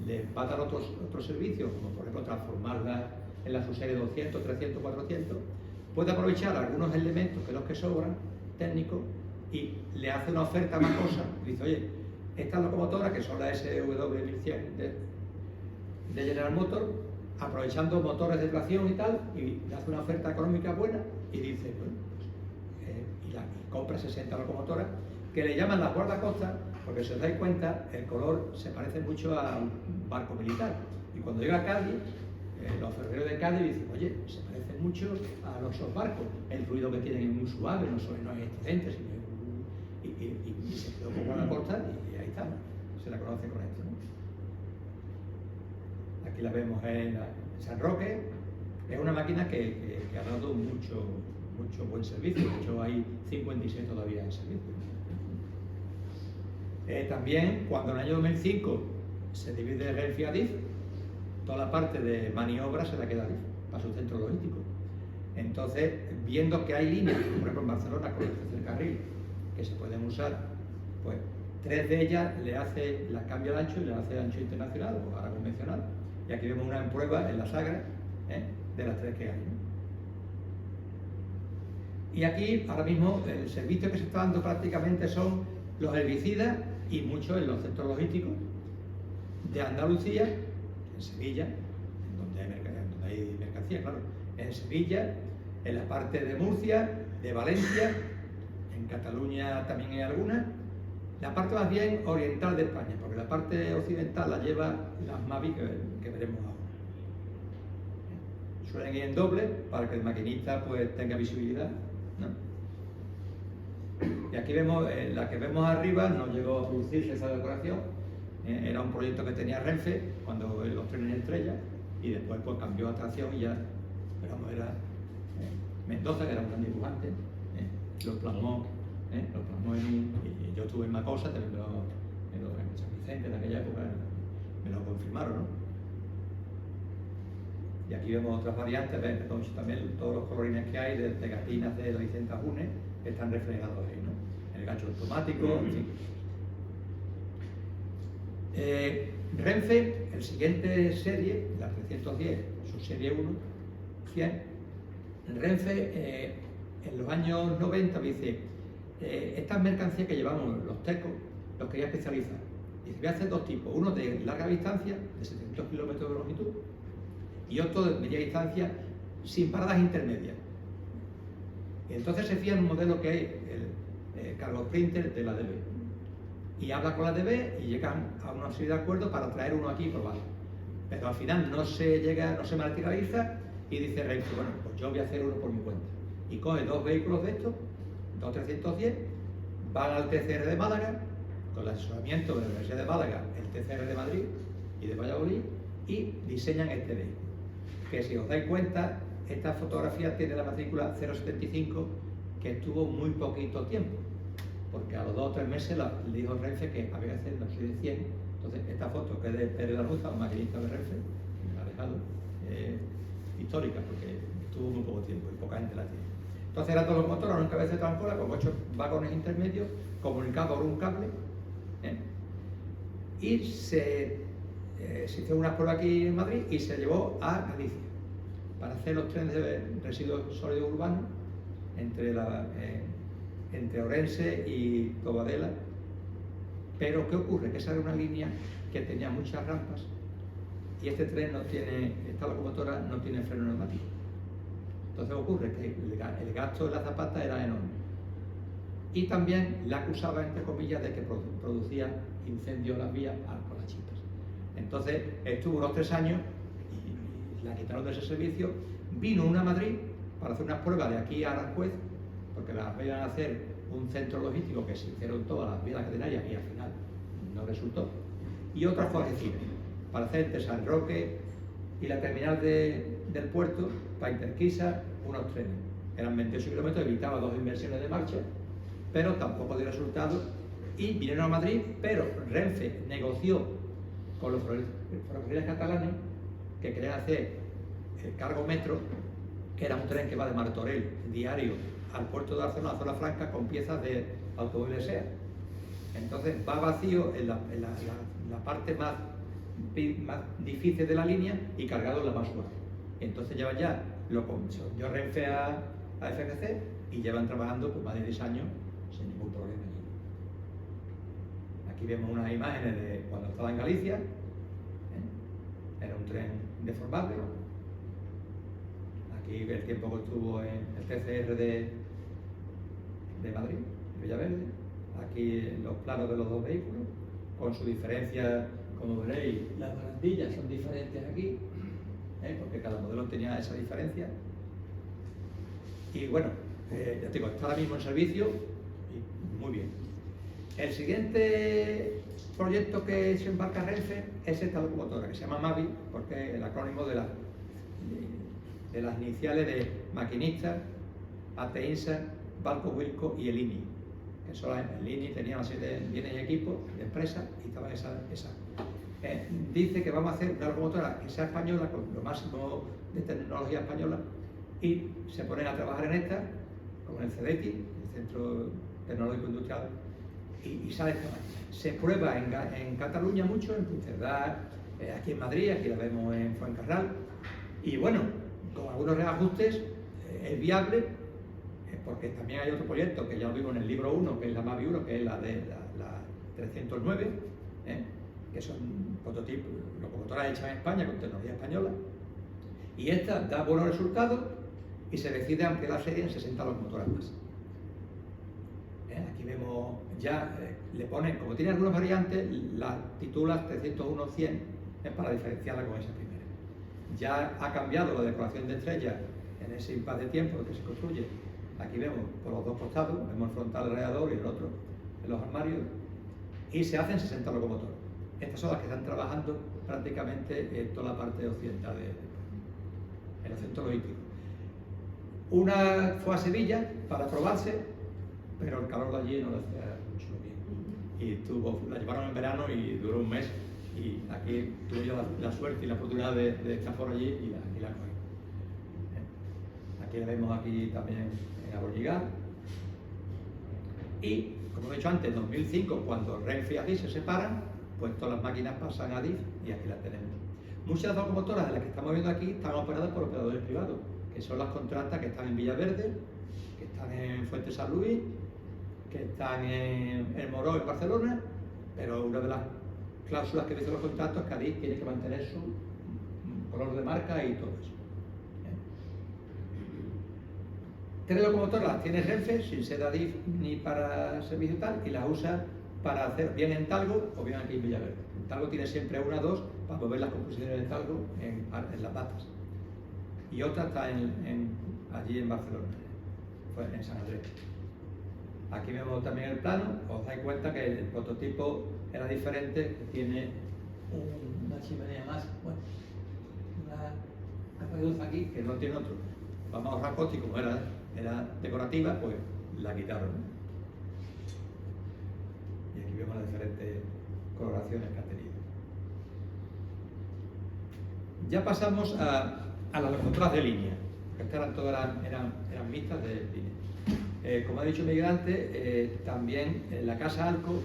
le va a dar otros servicios, como por ejemplo transformarla en la subserie 200, 300, 400, puede aprovechar algunos elementos que los que sobran, técnicos, y le hace una oferta más cosa, y dice, oye, estas locomotoras, que son las SW1100 de General Motors, aprovechando motores de tracción y tal, y le hace una oferta económica buena, y dice, bueno, y compra 60 locomotoras, que le llaman las guardacostas, porque si os dais cuenta, el color se parece mucho a un barco militar. Y cuando llega a Cádiz, los ferroviarios de Cádiz dicen, oye, se parece mucho a los barcos, el ruido que tienen es muy suave, no hay accidentes, y se quedó con guardacosta y ahí está, se la conoce con esto, ¿no? Aquí la vemos en San Roque, es una máquina que ha dado mucho buen servicio, de hecho hay 56 todavía en servicio. También, cuando en el año 2005 se divide Renfe y Adif, toda la parte de maniobra se la queda Adif, para su centro logístico. Entonces, viendo que hay líneas, por ejemplo en Barcelona con el tercer carril, que se pueden usar, pues 3 de ellas le hace la cambio de ancho y le hace ancho internacional o ahora convencional. Y aquí vemos una en prueba en la Sagra, de las 3 que hay, ¿no? Y aquí, ahora mismo, el servicio que se está dando prácticamente son los herbicidas y muchos en los centros logísticos de Andalucía, en Sevilla, donde hay mercancía, claro, en Sevilla, en la parte de Murcia, de Valencia, en Cataluña también hay algunas, la parte más bien oriental de España, porque la parte occidental la lleva las Mavi que veremos ahora. Suelen ir en doble para que el maquinista pues tenga visibilidad, ¿no? Y aquí vemos, la que vemos arriba no llegó a producirse esa decoración, era un proyecto que tenía Renfe cuando los trenes estrella, y después pues cambió a tracción y ya, pero vamos, era Mendoza, que era un gran dibujante, lo plasmó y yo estuve en Macosa, también en San Vicente, en aquella época, me lo confirmaron, ¿no? Y aquí vemos otras variantes, también todos los colorines que hay de pegatinas de 200 unes están reflejados ahí, ¿no? El gancho automático, en fin. Renfe, el siguiente serie, la 310, su serie 1, 100, Renfe en los años 90 dice, estas mercancías que llevamos los tecos, los quería especializar. Y voy a hacer 2 tipos, uno de larga distancia, de 700 kilómetros de longitud, y otro de media distancia sin paradas intermedias. Y entonces se fía en un modelo que es el cargo printer de la DB. Y habla con la DB y llegan a una serie de acuerdos para traer uno aquí y probarlo. Pero al final no se materializa y dice Renfe, bueno, pues yo voy a hacer uno por mi cuenta. Y coge 2 vehículos de estos, 2 310, van al TCR de Málaga, con el asesoramiento de la Universidad de Málaga, el TCR de Madrid y de Valladolid, y diseñan este vehículo. Que si os dais cuenta, esta fotografía tiene la matrícula 075, que estuvo muy poquito tiempo, porque a los 2 o 3 meses le dijo Renfe que había que hacer una serie de 100. Entonces, esta foto, que es de Pérez Lanuza, un maquinista de Renfe, que me la ha dejado, histórica, porque estuvo muy poco tiempo y poca gente la tiene. Entonces, eran todos los motores, una cabeza de trancola con 8 vagones intermedios, comunicados por un cable, y se hizo una prueba aquí en Madrid y se llevó a Galicia para hacer los trenes de residuos sólidos urbanos entre Orense y Tobadela. Pero ¿qué ocurre? Que esa era una línea que tenía muchas rampas y este tren esta locomotora no tiene freno neumático. Entonces ocurre que el gasto de la zapata era enorme. Y también la acusaba, entre comillas, de que producía incendios en las vías con las chispas. Entonces estuvo unos 3 años y la quitaron de ese servicio. Vino una a Madrid para hacer unas pruebas de aquí a Aranjuez, porque las iban a hacer un centro logístico que se hicieron todas las vías catenarias y al final no resultó. Y otra fue a Algeciras, para hacer entre San Roque y la terminal del puerto, para Interquisa, unos trenes. Eran 28 kilómetros, evitaba 2 inversiones de marcha, pero tampoco dio resultado. Y vinieron a Madrid, pero Renfe negoció con los ferrocarriles catalanes que querían hacer el cargo metro, que era un tren que va de Martorell diario al puerto de Barcelona, a Zona Franca, con piezas de automóviles SEAT. Entonces va vacío en la parte más difícil de la línea y cargado en la más suave. Entonces llevan yo Renfe a FGC y llevan trabajando por más de 10 años sin ningún problema allí. Aquí vemos unas imágenes de cuando estaba en Galicia, era un tren deformable. Aquí el tiempo que estuvo en el PCR de Madrid, de Villaverde. Aquí los planos de los dos vehículos, con su diferencia, como veréis, las barandillas son diferentes aquí, porque cada modelo tenía esa diferencia. Y bueno, ya te digo, está ahora mismo en servicio y muy bien. El siguiente proyecto que se embarca Renfe es esta locomotora, que se llama MAVI, porque es el acrónimo de las iniciales de Maquinista, Ateinsa, Balco Wilco y el INI. Que solo el INI tenía una serie de bienes y equipos de empresas y estaba esa. Dice que vamos a hacer una locomotora que sea española, con lo máximo de tecnología española, y se ponen a trabajar en esta, como en el CEDETI, el Centro Tecnológico Industrial, y sale esta máquina. Se prueba en Cataluña mucho, en Puigcerdá, aquí en Madrid, aquí la vemos en Fuencarral, y bueno, con algunos reajustes es viable, porque también hay otro proyecto que ya lo vimos en el libro 1, que es la MAVI 1, que es la de la 309, que son prototipos, locomotoras hechas en España con tecnología española, y esta da buenos resultados y se decide ampliar la serie en 60 locomotoras más. Aquí vemos ya, le ponen, como tiene algunas variantes, la titula 301-100 para diferenciarla con esa primera. Ya ha cambiado la decoración de estrellas en ese impasse de tiempo que se construye. Aquí vemos por los dos costados, vemos el frontal radiador y el otro en los armarios, y se hacen 60 locomotoras. Estas son las que están trabajando prácticamente en toda la parte occidental en el centro logístico. Una fue a Sevilla para probarse, pero el calor de allí no le hacía mucho bien. Y la llevaron en verano y duró un mes, y aquí tuve yo la suerte y la oportunidad de estar por allí y la cogí. Aquí la vemos aquí también en Abolligar. Y, como he dicho antes, en 2005, cuando Renfe y Adif se separan, pues todas las máquinas pasan a Adif y aquí las tenemos. Muchas de las locomotoras de las que estamos viendo aquí están operadas por operadores privados, que son las contratas que están en Villaverde, que están en Fuente San Luis, que están en El Moró, en Barcelona, pero una de las cláusulas que dicen los contratos es que Adif tiene que mantener su color de marca y todo eso. 3 locomotoras las tiene Renfe, sin ser Adif ni para servicio tal, y las usa para hacer bien en Talgo o bien aquí en Villaverde. En Talgo tiene siempre 1 o 2 para mover las composiciones de Talgo en las batas. Y otra está allí en Barcelona, pues en San Andrés. Aquí vemos también el plano, os dais cuenta que el prototipo era diferente, que tiene una chimenea más, bueno, una luz aquí que no tiene otro. Vamos a ahorrar coste, y como era decorativa, pues la quitaron. Y aquí vemos las diferentes coloraciones que ha tenido. Ya pasamos a las locomotoras de línea, que estas todas eran mixtas de línea. Como ha dicho Miguel antes, también la Casa Alco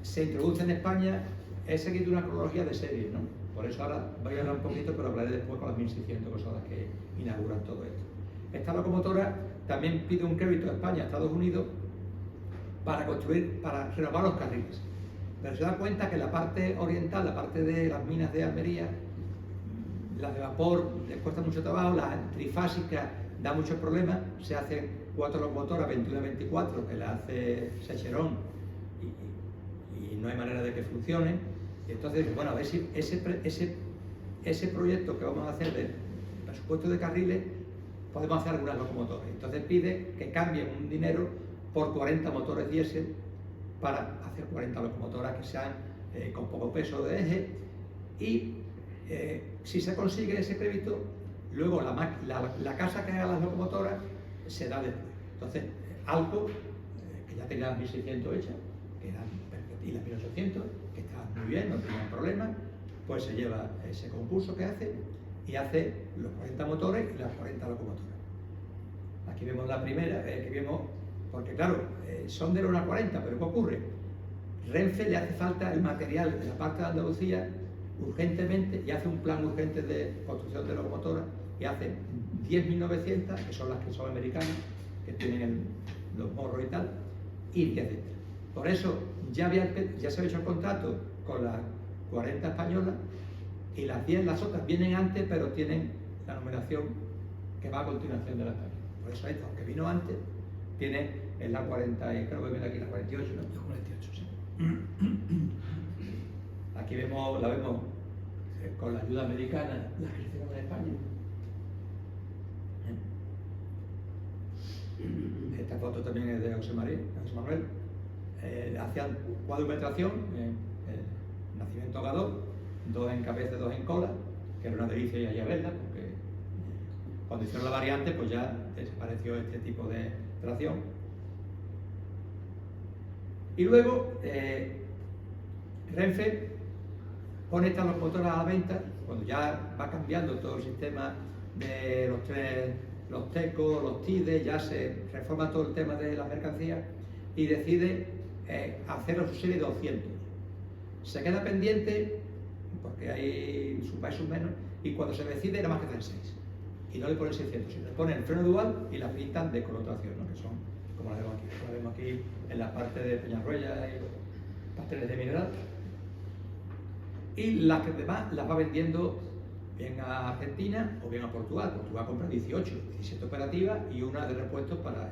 se introduce en España, he seguido una cronología de series, ¿no? Por eso ahora voy a hablar un poquito, pero hablaré después con las 1600, que son las que inauguran todo esto. Esta locomotora también pide un crédito a España, a Estados Unidos, para renovar los carriles. Pero se da cuenta que la parte oriental, la parte de las minas de Almería, las de vapor les cuesta mucho trabajo, las trifásicas da muchos problemas, se hacen 4 locomotoras 21-24 que la hace Secherón y no hay manera de que funcione. Y entonces, bueno, a ver si ese proyecto que vamos a hacer de presupuesto de carriles, podemos hacer algunas locomotoras. Entonces pide que cambien un dinero por 40 motores diésel para hacer 40 locomotoras que sean con poco peso de eje, y si se consigue ese crédito, luego la casa que haga las locomotoras se da después. Entonces, Alco, que ya tenía las 1600 hechas, que eran y las 1800, que estaban muy bien, no tenían problemas, pues se lleva ese concurso que hace y hace los 40 motores y las 40 locomotoras. Aquí vemos la primera, que vemos, porque claro, son de los 40, pero ¿qué ocurre? Renfe le hace falta el material de la parte de Andalucía urgentemente, y hace un plan urgente de construcción de locomotoras, y hace 10.900, que son las que son americanas, que tienen los morros y tal, y 10 de extra. Por eso ya se había hecho el contrato con las 40 españolas y las 10, las otras vienen antes, pero tienen la numeración que va a continuación de la española. Por eso esta, aunque vino antes, tiene en la 40, y creo que viene aquí la 48, ¿no? La 48, sí. Aquí la vemos con la ayuda americana, la que hicieron en España. Esta foto también es de José Manuel. Hacían cuadrumetración, nacimiento Gadot, 2 en cabeza, 2 en cola, que era una delicia y allá verla, porque cuando hicieron la variante, pues ya desapareció este tipo de tracción. Y luego, Renfe pone estas locomotoras a la venta, cuando ya va cambiando todo el sistema de los trenes, los TECO, los TIDE, ya se reforma todo el tema de las mercancías y decide hacer su serie 200. Se queda pendiente, porque hay sus más y sus menos, y cuando se decide era más que 6. Y no le ponen 600, sino le ponen el freno dual y la pintan de connotación, ¿no? Que son como la vemos aquí en la parte de Peñarruella y pasteles de mineral. Y las que demás las va vendiendo bien a Argentina o bien a Portugal. Portugal compra 18, 17 operativas y una de repuestos para...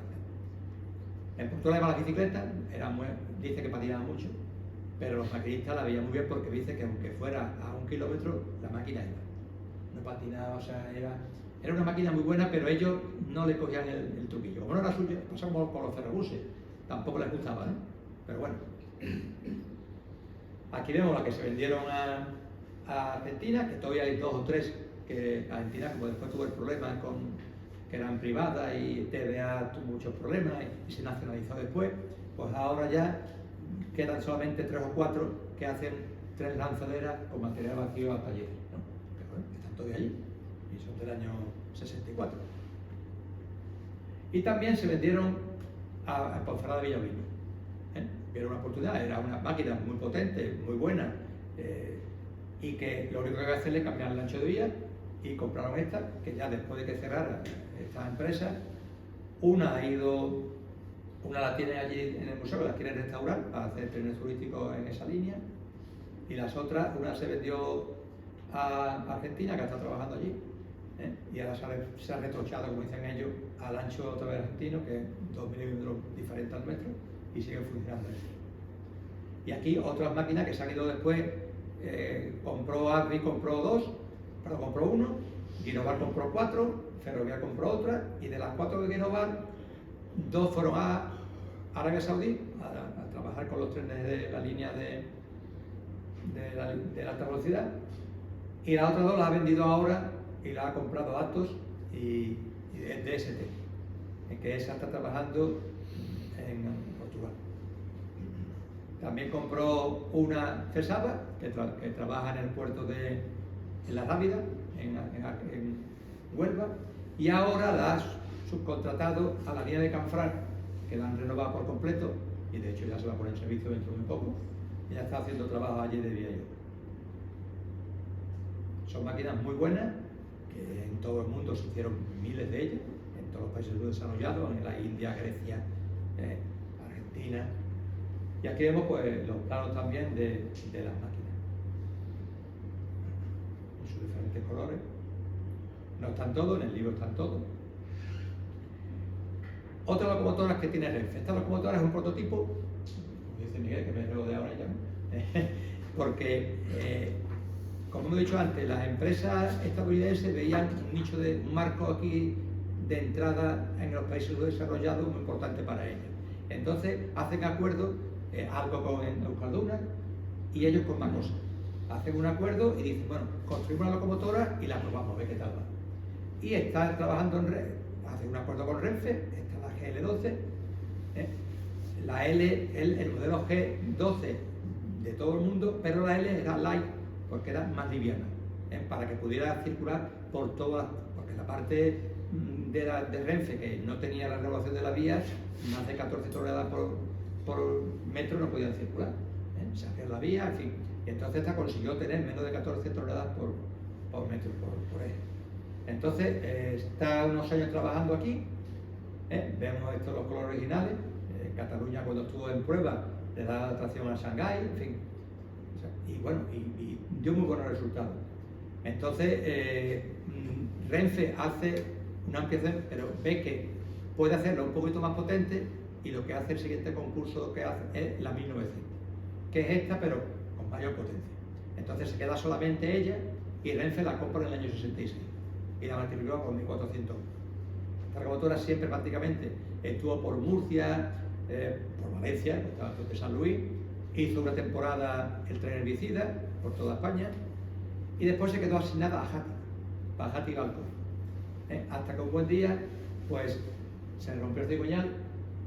En Portugal iba la bicicleta, dice que patinaba mucho, pero los maquinistas la veían muy bien porque dice que aunque fuera a 1 kilómetro, la máquina iba. No patinaba, o sea, era una máquina muy buena, pero ellos no le cogían el truquillo. Como no era suyo, pasó como con los ferrobuses, tampoco les gustaba, ¿no? Pero bueno. Aquí vemos las que se vendieron a Argentina, que todavía hay 2 o 3 que Argentina, como después tuvo el problema que eran privadas y TVA tuvo muchos problemas y se nacionalizó después, pues ahora ya quedan solamente 3 o 4 que hacen trenes lanzaderas con material vacío a talleres, ¿no? Pero bueno, están todavía allí y son del año 64. Y también se vendieron a Ponferrada de Villavino. Era una oportunidad, era una máquina muy potente, muy buena, y que lo único que había que hacerle es cambiar el ancho de vía, y compraron esta, que ya después de que cerrara esta empresa, una la tienen allí en el museo, que la quieren restaurar para hacer trenes turísticos en esa línea, y las otras, una se vendió a Argentina, que está trabajando allí, y ahora se ha retrochado, como dicen ellos, al ancho otra vez argentino, que es 2 milímetros diferentes al metro, y sigue funcionando eso. Y aquí otras máquinas que se han ido después, compró Adri, compró 2, pero compró 1, Guinovar compró 4, Ferrovial compró otra, y de las 4 de Guinovar, 2 fueron a Arabia Saudí a trabajar con los trenes de la línea de la alta velocidad, y las otras 2 las ha vendido ahora y las ha comprado Atos y DST, en que esa está trabajando en Portugal. También compró una Cesaba que trabaja en el puerto de La Rábida, en Huelva, y ahora la ha subcontratado a la línea de Canfranc, que la han renovado por completo, y de hecho ya se va a poner en servicio dentro de muy poco. Ella está haciendo trabajo allí de día y hora. Son máquinas muy buenas, que en todo el mundo se hicieron miles de ellas, en todos los países desarrollados, en la India, Grecia, Argentina. Y aquí vemos pues los planos también de las máquinas, en sus diferentes colores. No están todos, en el libro están todos. Otras locomotoras que tiene Renfe. Esta locomotora es un prototipo, como dice Miguel, que me he rodeado en ella, porque, como hemos dicho antes, las empresas estadounidenses veían un marco aquí de entrada en los países desarrollados muy importante para ellos. Entonces hacen acuerdos, algo con Euskalduna y ellos con Macosa. Hacen un acuerdo y dicen, bueno, construimos una locomotora y la probamos, a ver qué tal va. Y están trabajando en Renfe, hacen un acuerdo con Renfe, está la GL12, la L, el modelo G12 de todo el mundo, pero la L era light, porque era más liviana, para que pudiera circular por todas, porque la parte de Renfe, que no tenía la regulación de la vía, más de 14 toneladas por metro no podían circular. Se hacía la vía, en fin. Y entonces esta consiguió tener menos de 14 toneladas por metro, por eje. Entonces está unos años trabajando aquí, Vemos estos los colores originales. Cataluña, cuando estuvo en prueba, le da atracción a Shanghái, en fin. O sea, y bueno, y dio muy buenos resultados. Entonces, Renfe hace una ampliación, pero ve que puede hacerlo un poquito más potente, y lo que hace el siguiente concurso que hace es la 1900, que es esta, pero con mayor potencia. Entonces se queda solamente ella, y Renfe la compra en el año 66 y la multiplicó con 1400. Esta locomotora siempre prácticamente estuvo por Murcia, por Valencia, estaba de San Luis, hizo una temporada el tren herbicida por toda España, y después se quedó asignada a Játiva, para Játiva Alcoy. Hasta que un buen día, pues se rompió el cigüeñal,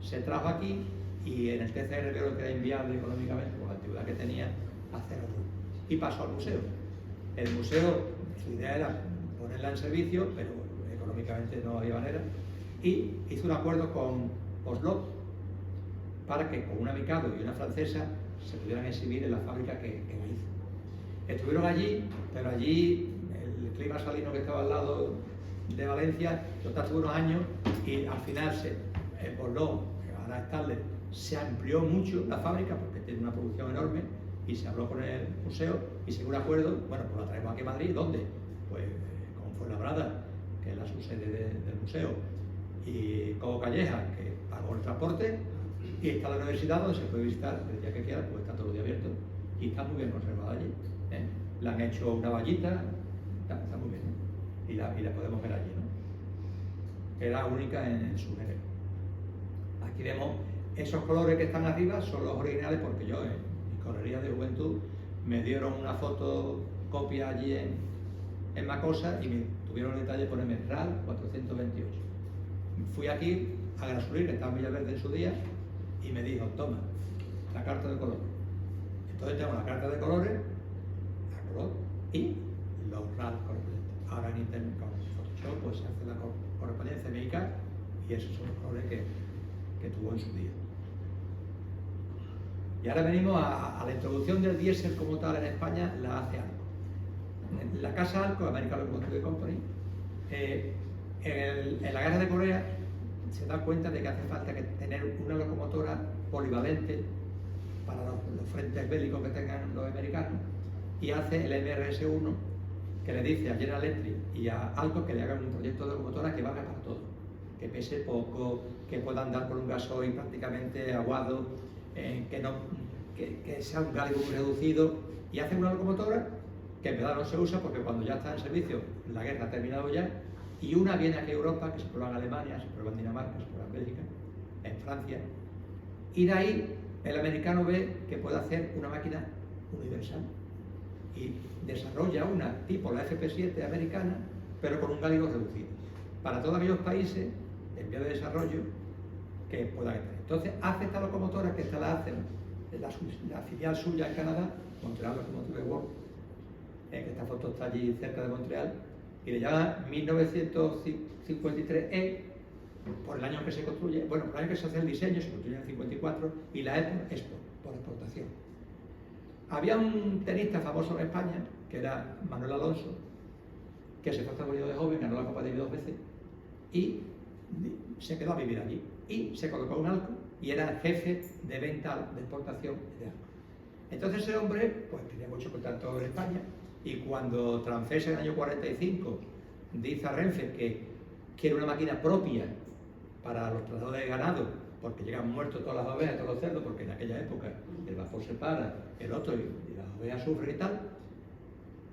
se trajo aquí, y en el TCR vio que era inviable económicamente por la antigüedad que tenía hacerlo, y pasó al museo. El museo, su idea era ponerla en servicio, pero económicamente no había manera, y hizo un acuerdo con Oslot para que con una Mikado y una francesa se pudieran exhibir en la fábrica que la hizo. Estuvieron allí, pero allí el clima salino que estaba al lado de Valencia, total, estuvo unos años, y al final Oslot, que ahora es Stadler, se amplió mucho la fábrica porque tiene una producción enorme, y se habló con el museo y según acuerdo, bueno, pues la traemos aquí a Madrid. ¿Dónde? Pues con Fuenlabrada, que es la subsede del museo, y Cobo Calleja, que pagó el transporte, y está la universidad donde se puede visitar el día que quiera, pues está todo el día abierto, y está muy bien conservada allí. Le han hecho una vallita, está muy bien, ¿no? y la podemos ver allí, ¿no? Era única en su género. Aquí vemos esos colores que están arriba, son los originales, porque yo en mi correría de juventud me dieron una fotocopia allí en Macosa, y me tuvieron el detalle de ponerme RAL 428. Fui aquí a Grasulir, que estaba en Villaverde en su día, y me dijo: toma, la carta de colores. Entonces tengo la carta de colores, a color, y los RAL correspondientes. Ahora en Internet, con Photoshop, pues se hace la correspondencia médica, y esos son los colores que tuvo en su día. Y ahora venimos a la introducción del diésel como tal en España. La hace ALCO. La casa ALCO, American Locomotive Company, en la guerra de Corea se da cuenta de que hace falta tener una locomotora polivalente para los frentes bélicos que tengan los americanos, y hace el MRS-1, que le dice a General Electric y a ALCO que le hagan un proyecto de locomotora que valga para todo, que pese poco, que pueda andar con un gasoil prácticamente aguado, que sea un gálico muy reducido, y hace una locomotora que en verdad no se usa porque cuando ya está en servicio la guerra ha terminado ya, y una viene aquí a Europa, que se prueba en Alemania, se prueba en Dinamarca, se prueba en Bélgica, en Francia, y de ahí el americano ve que puede hacer una máquina universal y desarrolla una tipo la FP7 americana, pero con un gálico reducido, para todos aquellos países en vía de desarrollo que puedan tener. Entonces hace esta locomotora, que esta la hace la filial suya en Canadá, Montreal Locomotive Works, que esta foto está allí cerca de Montreal, y le llama 1953E por el año en que se construye, bueno, por el año que se hace el diseño, se construye en el 54, y la E por exportación. Había un tenista famoso en España, que era Manuel Alonso, que se fue a Estados Unidos de joven, ganó la Copa Davis 2 veces, y se quedó a vivir allí, y se colocó en ALCO, y era jefe de venta de exportación de ALCO. Entonces ese hombre pues tenía mucho contacto en España, y cuando Transfes en el año 45 dice a Renfe que quiere una máquina propia para los traslados de ganado, porque llegan muertos todas las ovejas, todos los cerdos, porque en aquella época el vapor se para, el otro y las ovejas sufren y tal,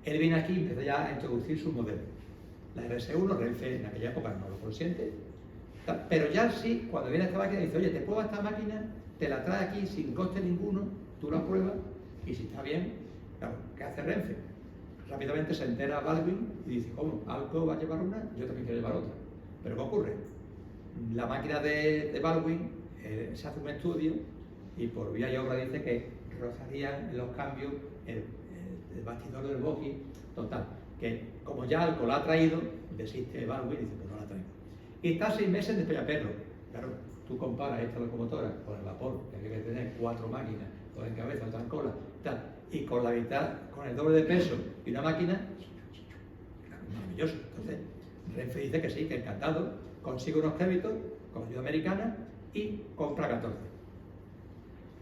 él viene aquí y empieza ya a introducir su modelo. La RS1, Renfe en aquella época no lo consiente, pero ya sí, cuando viene esta máquina dice: oye, te puedo esta máquina, te la trae aquí sin coste ninguno, tú la pruebas, y si está bien, claro, ¿qué hace Renfe? Rápidamente se entera Baldwin y dice: ¿cómo? ¿ALCO va a llevar una? Yo también quiero llevar otra. ¿Pero qué ocurre? La máquina de Baldwin se hace un estudio, y por vía y obra dice que rozarían en los cambios el bastidor del bogie total. Que como ya ALCO la ha traído, desiste Baldwin y dice: pues no la traigo. Y está 6 meses de Peñaperro. Claro, tú comparas esta locomotora con el vapor, que hay que tener 4 máquinas, 2 en cabeza, otra en cola, tal, y con la mitad, con el doble de peso y una máquina, maravilloso. Entonces Renfe dice que sí, que encantado, consigue unos créditos con ayuda americana y compra 14.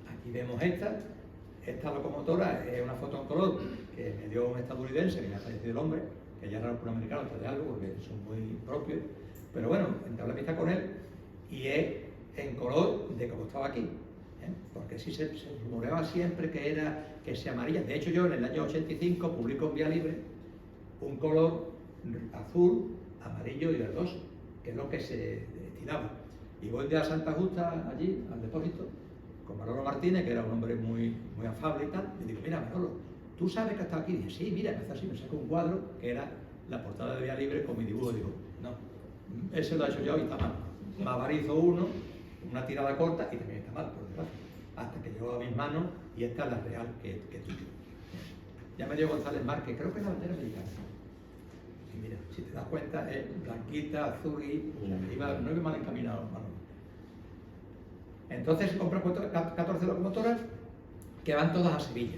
Aquí vemos esta locomotora es una foto en color que me dio un estadounidense, que ya ha fallecido el hombre, que ya era un americano, de algo, porque son muy propios, pero bueno, entablé amistad con él y es en color de como estaba aquí, porque sí se rumoreaba siempre que se amarilla. De hecho, yo en el año 85 publico en Vía Libre un color azul, amarillo y verdoso, que es lo que se destilaba. Y voy de a Santa Justa allí, al depósito, con Manolo Martínez, que era un hombre muy afable y tal, y digo, mira Manolo, ¿tú sabes que está aquí? Y dije, sí, mira, empezó así, me sacó un cuadro que era la portada de Vía Libre con mi dibujo. Digo, no, ese lo he hecho yo y está mal. Bavary hizo uno, una tirada corta y también está mal, por desgracia. Hasta que llegó a mis manos y esta es la real que tuyo. Ya me dio González Márquez, creo que es la bandera americana. Y mira, si te das cuenta, es blanquita, azul y no iba mal encaminado, Manolo. Entonces se compran 14 locomotoras que van todas a Sevilla.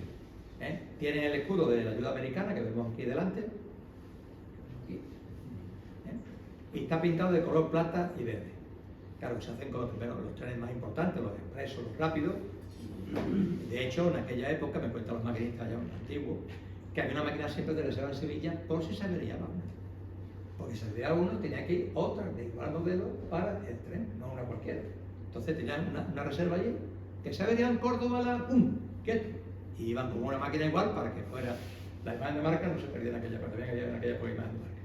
Tienen el escudo de la ayuda americana que vemos aquí delante y está pintado de color plata y verde. Claro, se hacen con los trenes más importantes, los expresos, los rápidos. De hecho, en aquella época, me cuentan los maquinistas ya antiguos, que había una máquina siempre de reserva en Sevilla por si se averiaba una. Porque si se averiaba uno, tenía que ir otra de igual modelo para el tren, no una cualquiera. Entonces tenían una reserva allí, que se avería en Córdoba, ¡pum!, quieto. Y iban con una máquina igual para que fuera la imagen de marca, no se perdiera en aquella parte, también en aquella imagen de marca.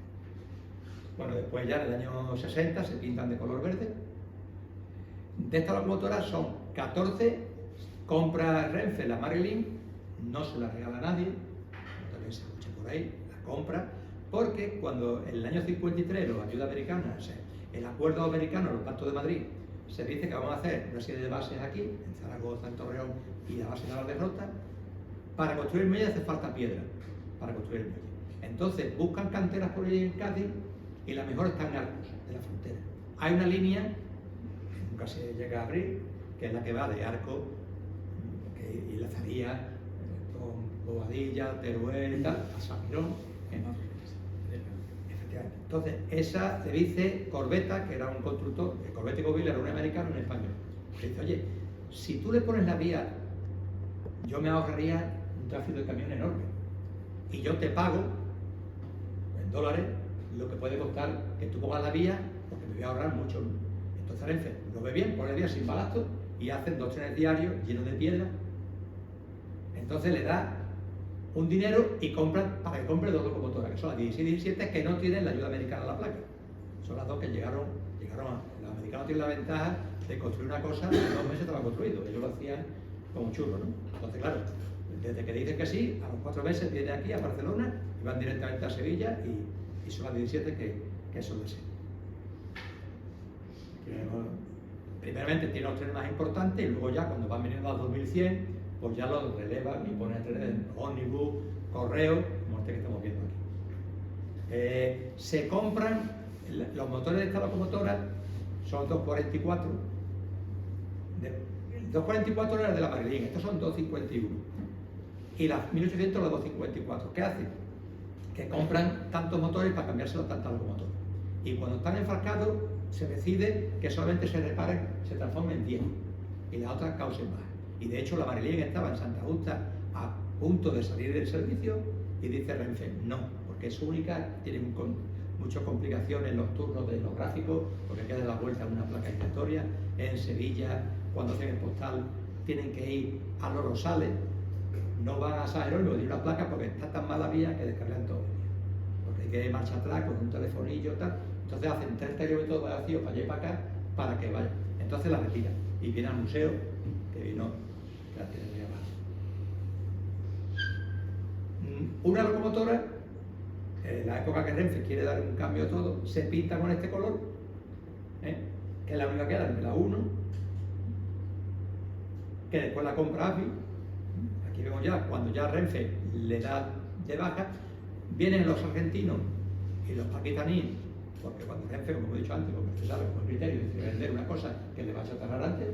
Bueno, después ya en el año 60 se pintan de color verde. De estas locomotoras son 14, compra Renfe la Marilyn, no se la regala a nadie, también se escucha por ahí, la compra, porque cuando en el año 53 los ayudas americanas, el acuerdo americano, los pactos de Madrid, se dice que vamos a hacer una serie de bases aquí, en Zaragoza, en Torreón y la base de la Derrota. Para construir muelles hace falta piedra, para construir muelles. Entonces buscan canteras por ahí en Cádiz y la mejor está en Arcos, de la frontera. Hay una línea, que nunca se llega a abrir, que es la que va de Arcos, que enlazaría con Bobadilla, Teruel, tal, a San Mirón. Efectivamente. Entonces, esa le dice Corbeta, que era un constructor, Corbeta y Govil era un americano, un español. Le dice, oye, si tú le pones la vía, yo me ahorraría un tráfico de camión enorme. Y yo te pago en dólares lo que puede costar que tú pongas la vía, porque me voy a ahorrar mucho. Entonces Renfe lo ve bien, pone la vía sin balasto y hacen 2 trenes diarios llenos de piedra. Entonces le da un dinero y compran para que compre 2 locomotoras, que son las 16 y 17, que no tienen la ayuda americana a la placa. Son las 2 que llegaron a... Los americanos tienen la ventaja de construir una cosa que en 2 meses estaba construido. Ellos lo hacían como un churro, ¿no? Entonces, claro, desde que dicen que sí, a los 4 meses vienen aquí a Barcelona y van directamente a Sevilla y son las 17 que son de Sevilla. Primeramente tiene los trenes más importantes y luego ya cuando van viniendo a 2100, pues ya los relevan y ponen trenes ómnibus, correo, como este que estamos viendo aquí. Se compran, los motores de esta locomotora son 244. 244 eran de la Marilyn, estos son 251. Y las 1800 los 254. ¿Qué hacen? Que compran tantos motores para cambiárselos tantas locomotoras. Y cuando están enfrascados, se decide que solamente se reparen, se transformen en 10 y las otras causen más. Y de hecho la Marilyn estaba en Santa Justa a punto de salir del servicio y dice Renfe, no, porque es única, tiene muchas complicaciones en los turnos de los gráficos, porque queda la vuelta en una placa giratoria. En Sevilla, cuando hacen el postal, tienen que ir a Los Rosales, no van a San Jerónimo, tienen una placa porque está tan mala vía que descargan todo el día. Porque hay que ir marcha atrás con un telefonillo y tal. Entonces hacen 30 kilómetros de vacío para allá y para acá para que vayan. Entonces la retiran y viene al museo, que vino, que la tiene muy abajo. Una locomotora, en la época que Renfe quiere dar un cambio a todo, se pinta con este color, que es la única que era, la 1, que después la compra AFI. Aquí vemos ya, cuando ya Renfe le da de baja, vienen los argentinos y los pakistaníes, porque cuando Renfe, como he dicho antes, porque usted sabe, con criterio, dice vender una cosa que le va a chatarrar antes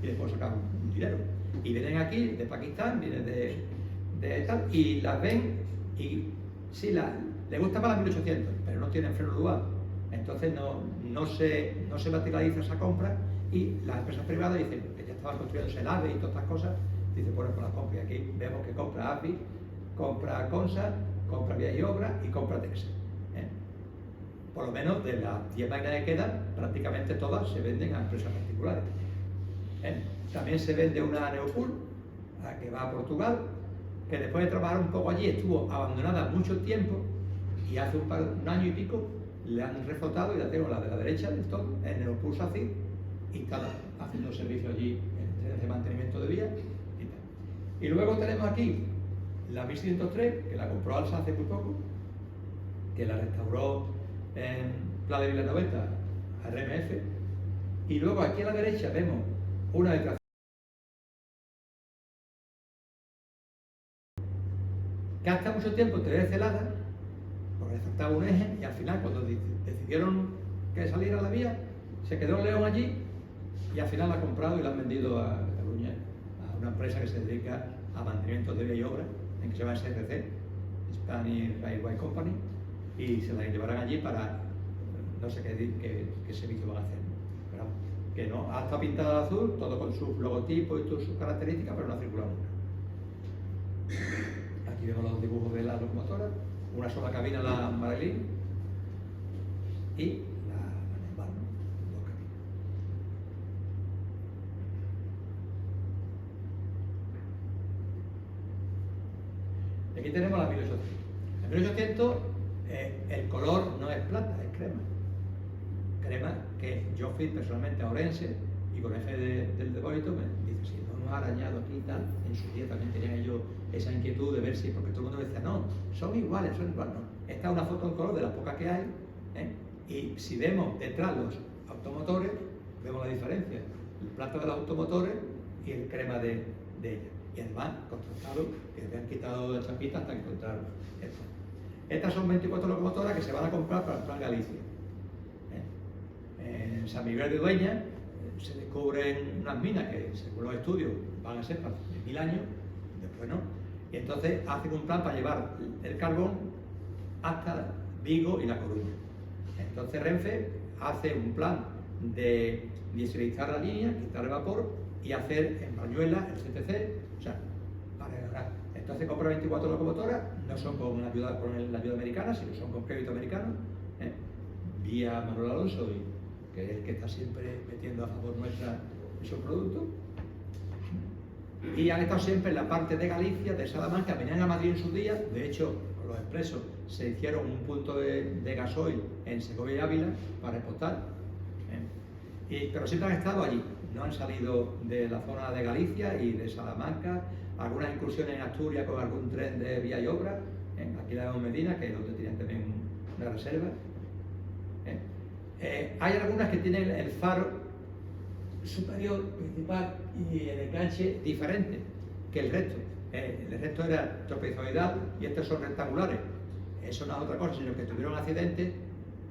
y después sacar un dinero. Y vienen aquí, de Pakistán, vienen de tal, y las ven y sí, le gusta más la 1800, pero no tienen freno dual. Entonces no se materializa esa compra y las empresas privadas dicen que ya estaban construyéndose el AVE y todas estas cosas, dicen, bueno, pues las compro. Y aquí vemos que compra API, compra Consa, compra Vías y Obras y compra Texas. Por lo menos de las 10 máquinas que quedan, prácticamente todas se venden a empresas particulares. También se vende una Neopool, que va a Portugal, que después de trabajar un poco allí estuvo abandonada mucho tiempo y hace un año y pico le han reflotado y la tengo la de la derecha del todo, en Neopool SACIR, instalada, haciendo servicio allí de mantenimiento de vías y tal. Y luego tenemos aquí la 1603, que la compró Alsa hace muy poco, que la restauró en Pla de Vilanoveta a RMF, y luego aquí a la derecha vemos una de que hasta mucho tiempo tenía celada, porque le faltaba un eje, y al final cuando decidieron que saliera a la vía, se quedó el León allí, y al final la han comprado y la han vendido a Cataluña, a una empresa que se dedica a mantenimiento de vía y obra, en que se llama SRC, Spanish Railway Company, y se la llevarán allí para no sé qué servicio van a hacer. Pero que no, ha estado pintada de azul, todo con sus logotipos y todas sus características, pero no ha circulado nunca. Aquí vemos los dibujos de la locomotora, una sola cabina, la Marelín, y la Nesbal, ¿no? Dos cabinas. Aquí tenemos la 1800. En 1800 el color no es plata, es crema. Crema que yo fui personalmente a Orense y con el jefe del depósito me dice, si no nos ha arañado aquí y tal, en su día también tenían ellos esa inquietud de ver si, porque todo el mundo decía, no, son iguales, no. Esta es una foto en color de las pocas que hay, y si vemos detrás los automotores, vemos la diferencia, el plata de los automotores y el crema de ella. Y además, contrastado, que le han quitado la chapita hasta encontrar esto. Estas son 24 locomotoras que se van a comprar para el Plan Galicia. En San Miguel de Dueña se descubren unas minas que, según los estudios, van a ser para 1000 años, después no. Y entonces hacen un plan para llevar el carbón hasta Vigo y La Coruña. Entonces Renfe hace un plan de dieselizar la línea, quitar el vapor y hacer en Bañuelas el CTC, o sea, para ganar. Entonces compra 24 locomotoras, no son con la ayuda americana, sino son con crédito americano, vía Manuel Alonso, que es el que está siempre metiendo a favor nuestra esos productos. Y han estado siempre en la parte de Galicia, de Salamanca, venían a Madrid en sus días. De hecho, los expresos se hicieron un punto de gasoil en Segovia y Ávila para exportar, pero siempre han estado allí, no han salido de la zona de Galicia y de Salamanca. Algunas incursiones en Asturias con algún tren de vía y obra, aquí la vemos Medina, que es donde tienen también una reserva. Hay algunas que tienen el faro superior, principal y el enganche diferente que el resto. El resto era trapezoidal y estos son rectangulares. Eso no es otra cosa, sino que tuvieron accidentes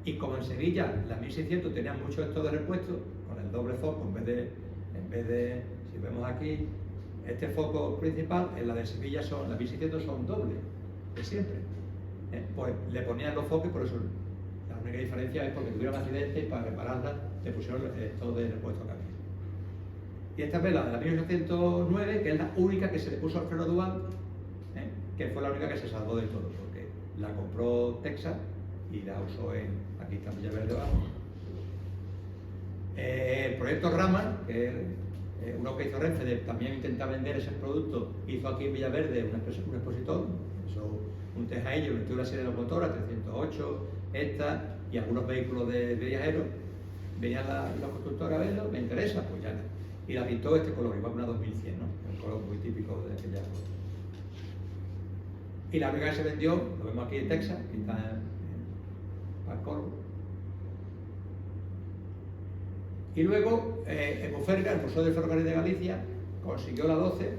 y como en Sevilla las 1600 tenían mucho esto de repuesto, con el doble foco, en vez de si vemos aquí, este foco principal, en la de Sevilla las 1600 son dobles, de siempre. Pues le ponían los focos y por eso la única diferencia es porque tuvieron accidentes y para repararlas le pusieron todo de repuesto acá. Y esta es la de la 1809, que es la única que se le puso al freno dual, que fue la única que se salvó del todo, porque la compró Texas y la usó aquí está Villaverde abajo. El proyecto Rama, que es uno que hizo Renfe, también intenta vender ese producto, hizo aquí en Villaverde un expositor, hizo un tejaillo, metió una serie de locomotoras, 308, esta y algunos vehículos de viajeros. Venían los constructores a verlo, me interesa, pues ya. Y la pintó este color, igual que una 2100, ¿no? Un color muy típico de aquella época. Y la única que se vendió, lo vemos aquí en Texas, que está en Palcorbo. Y luego, en Buferga, el Museo del Ferrocarril de Galicia, consiguió la 12,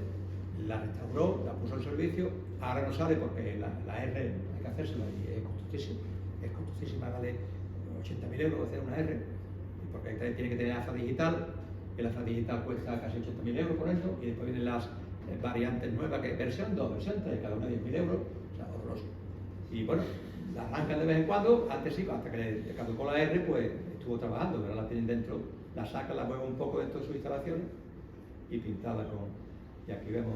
la restauró, la puso en servicio. Ahora no sale porque la R hay que hacérsela y es costosísima, vale 80.000 euros hacer una R, porque tiene que tener AFA digital, y la AFA digital cuesta casi 80.000 euros por eso, y después vienen las variantes nuevas, que versión 2, versión 3, cada una 10.000 euros, o sea, horroroso. Y bueno, la arrancan de vez en cuando, antes sí, hasta que le caducó la R, pues estuvo trabajando, pero la tienen dentro, la sacan, la mueven un poco dentro de sus instalaciones y pintada con... Y aquí vemos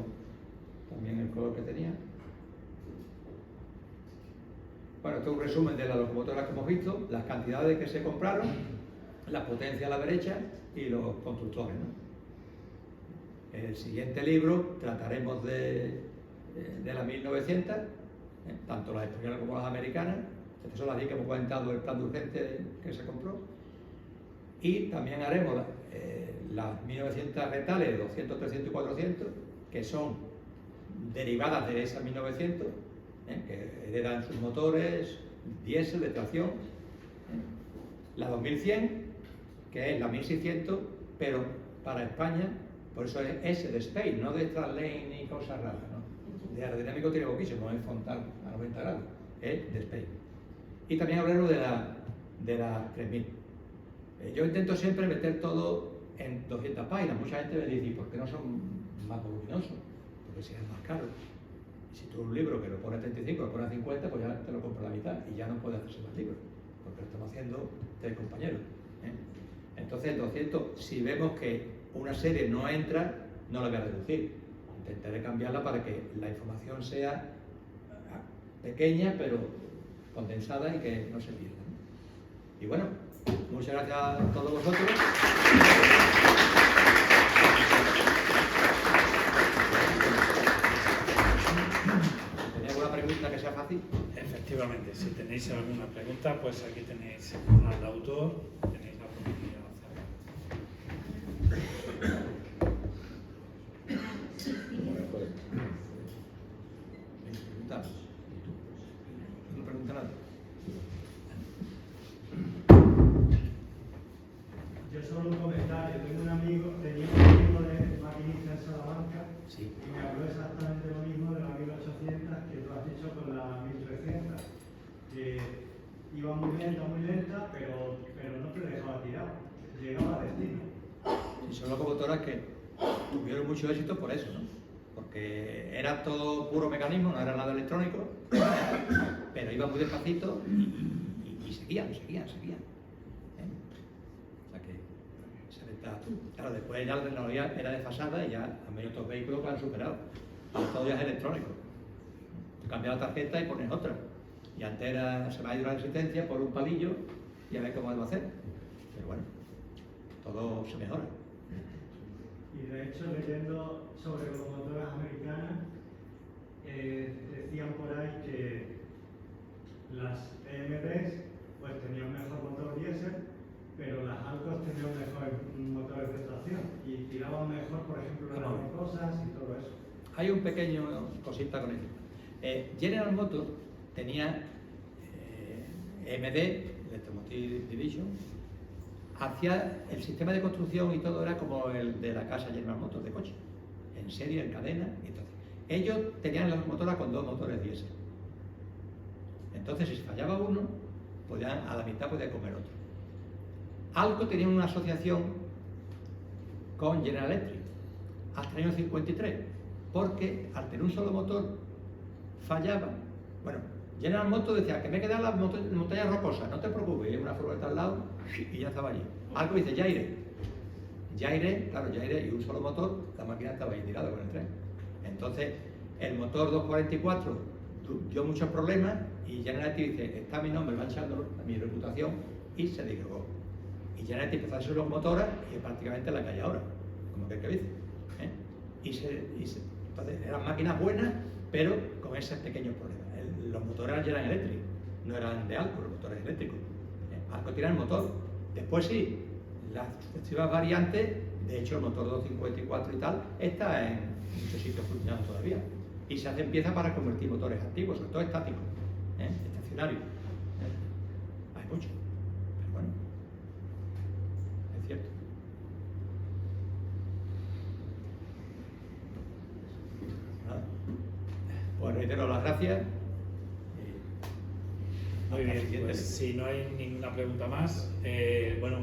también el color que tenía. Bueno, esto es un resumen de las locomotoras que hemos visto, las cantidades que se compraron, la potencia a la derecha y los constructores, ¿no? En el siguiente libro trataremos de las 1900, tanto las españolas como las americanas. Estas son las 10 que hemos comentado, el plan de urgente que se compró. Y también haremos las 1900 retales, 200, 300 y 400, que son derivadas de esas 1900, que heredan sus motores, diésel de tracción. La 2100, que es la 1600, pero para España, por eso es S de Spain, no de Translane y cosas raras, ¿no? De aerodinámico tiene poquísimo, no es frontal a 90 grados, es de Spain. Y también hablaremos de la 3000. Yo intento siempre meter todo en 200 páginas. Mucha gente me dice, ¿por qué no son más voluminosos? Porque si es más caro. Si tú un libro que lo pone 35, lo pone 50, pues ya te lo compro a la mitad y ya no puedes hacerse más libros, porque lo estamos haciendo 3 compañeros. Entonces, el 200, si vemos que una serie no entra, no la voy a reducir. Intentaré cambiarla para que la información sea pequeña, pero condensada y que no se pierda, ¿no? Y bueno, muchas gracias a todos vosotros. ¿Tenéis alguna pregunta que sea fácil? Efectivamente, si tenéis alguna pregunta, pues aquí tenéis al autor, tenéis la oportunidad de hacerlo. Preguntad. No pregunta nada. Yo solo un comentario. Tenía un amigo de maquinista en Salamanca Sí. y me habló exactamente lo mismo de la 1800 que tú has dicho con la 1300, que iba muy lenta, pero no te dejaba tirado, llegaba a destino. Y son locomotoras que tuvieron mucho éxito por eso, ¿no? Porque era todo puro mecanismo, no era nada electrónico, pero iban muy despacito y seguían. O sea que se aventaba. Claro, después ya la tecnología era desfasada y ya han venido otros vehículos que la han superado. Ahora todo ya es electrónico. Tú cambias la tarjeta y pones otra. Y antes se va a ir a la resistencia por un palillo y a ver cómo lo va a hacer. Pero bueno, todo se mejora. Y de hecho, leyendo sobre locomotoras americanas, decían por ahí que las EMDs pues tenían mejor motor diésel, pero las Alcos tenían mejores motores de tracción y tiraban mejor, por ejemplo, las cosas y todo eso. Hay un pequeño cosita con ello. General Motors tenía EMD, Electromotive Division, hacía el sistema de construcción y todo era como el de la casa General Motors de coche, en serie, en cadena. Entonces, ellos tenían las motoras con 2 motores diésel. Entonces, si fallaba uno, a la mitad podía comer otro. Alco tenía una asociación con General Electric hasta el año 53, porque al tener un solo motor fallaba. Bueno, General Motors decía que me quedan las montañas rocosas, no te preocupes, hay una furgoneta al lado y ya estaba allí. Alco dice, ya iré, claro, y un solo motor, la máquina estaba ahí tirada con el tren. Entonces, el motor 244 dio muchos problemas y General Electric dice, está mi nombre manchando mi reputación, y se disgregó. Y General Electric empezó a hacer los motores y es prácticamente la que hay ahora, como que dice. Entonces, eran máquinas buenas, pero con esos pequeños problemas. Los motores eran Electric, no eran de Alco, los motores eléctricos. Alco tiene el motor. Después sí, las sucesivas variantes, de hecho el motor 254 y tal, está en muchos sitios funcionando todavía. Y se hacen piezas para convertir motores antiguos, sobre todo estáticos, estacionarios. Hay mucho, pero bueno, es cierto. Nada. Pues reitero las gracias. Muy bien, pues si no hay ninguna pregunta más, bueno,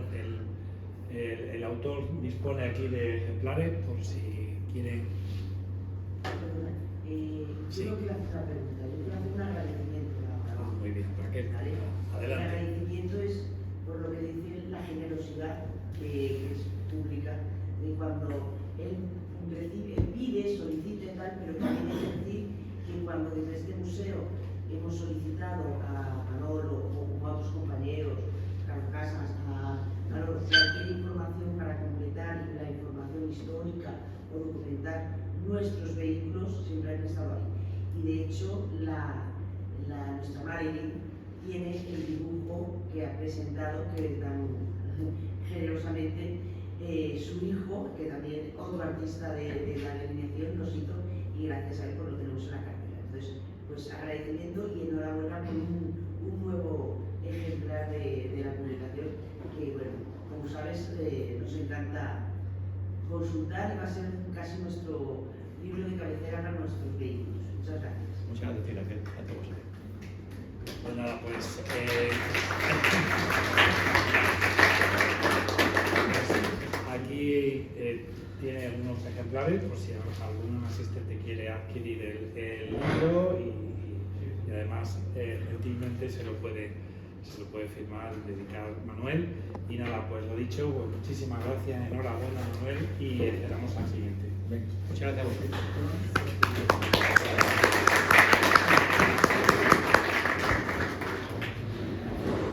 el autor dispone aquí de ejemplares por si quieren. Yo no quiero hacer una pregunta, yo quiero hacer un agradecimiento. Muy bien, Raquel. ¿Vale? El Adelante. agradecimiento es por lo que dice la generosidad que es pública, de cuando él pide, solicita y tal, pero también hay que decir que cuando desde este museo hemos solicitado a Manolo o a otros compañeros, Carlos Casas, a cualquier información para completar la información histórica o documentar nuestros vehículos, siempre han estado ahí. Y de hecho, nuestra Marilyn tiene el dibujo que ha presentado, que tan generosamente su hijo, que también otro artista de la alineación, nos hizo, y gracias a él pues lo tenemos en la cartera. Entonces, pues agradecimiento y enhorabuena por un nuevo ejemplar de la publicación que, bueno, como sabes, nos encanta consultar y va a ser casi nuestro libro de cabecera para nuestros vehículos. Muchas gracias. Muchas gracias, Raquel. A todos. Pues nada, pues aquí tiene algunos ejemplares por si algún asistente quiere adquirir el libro y además gentilmente se lo puede firmar, dedicar Manuel. Y nada, pues lo dicho, pues muchísimas gracias, enhorabuena Manuel y esperamos al siguiente. Muchas gracias a vosotros.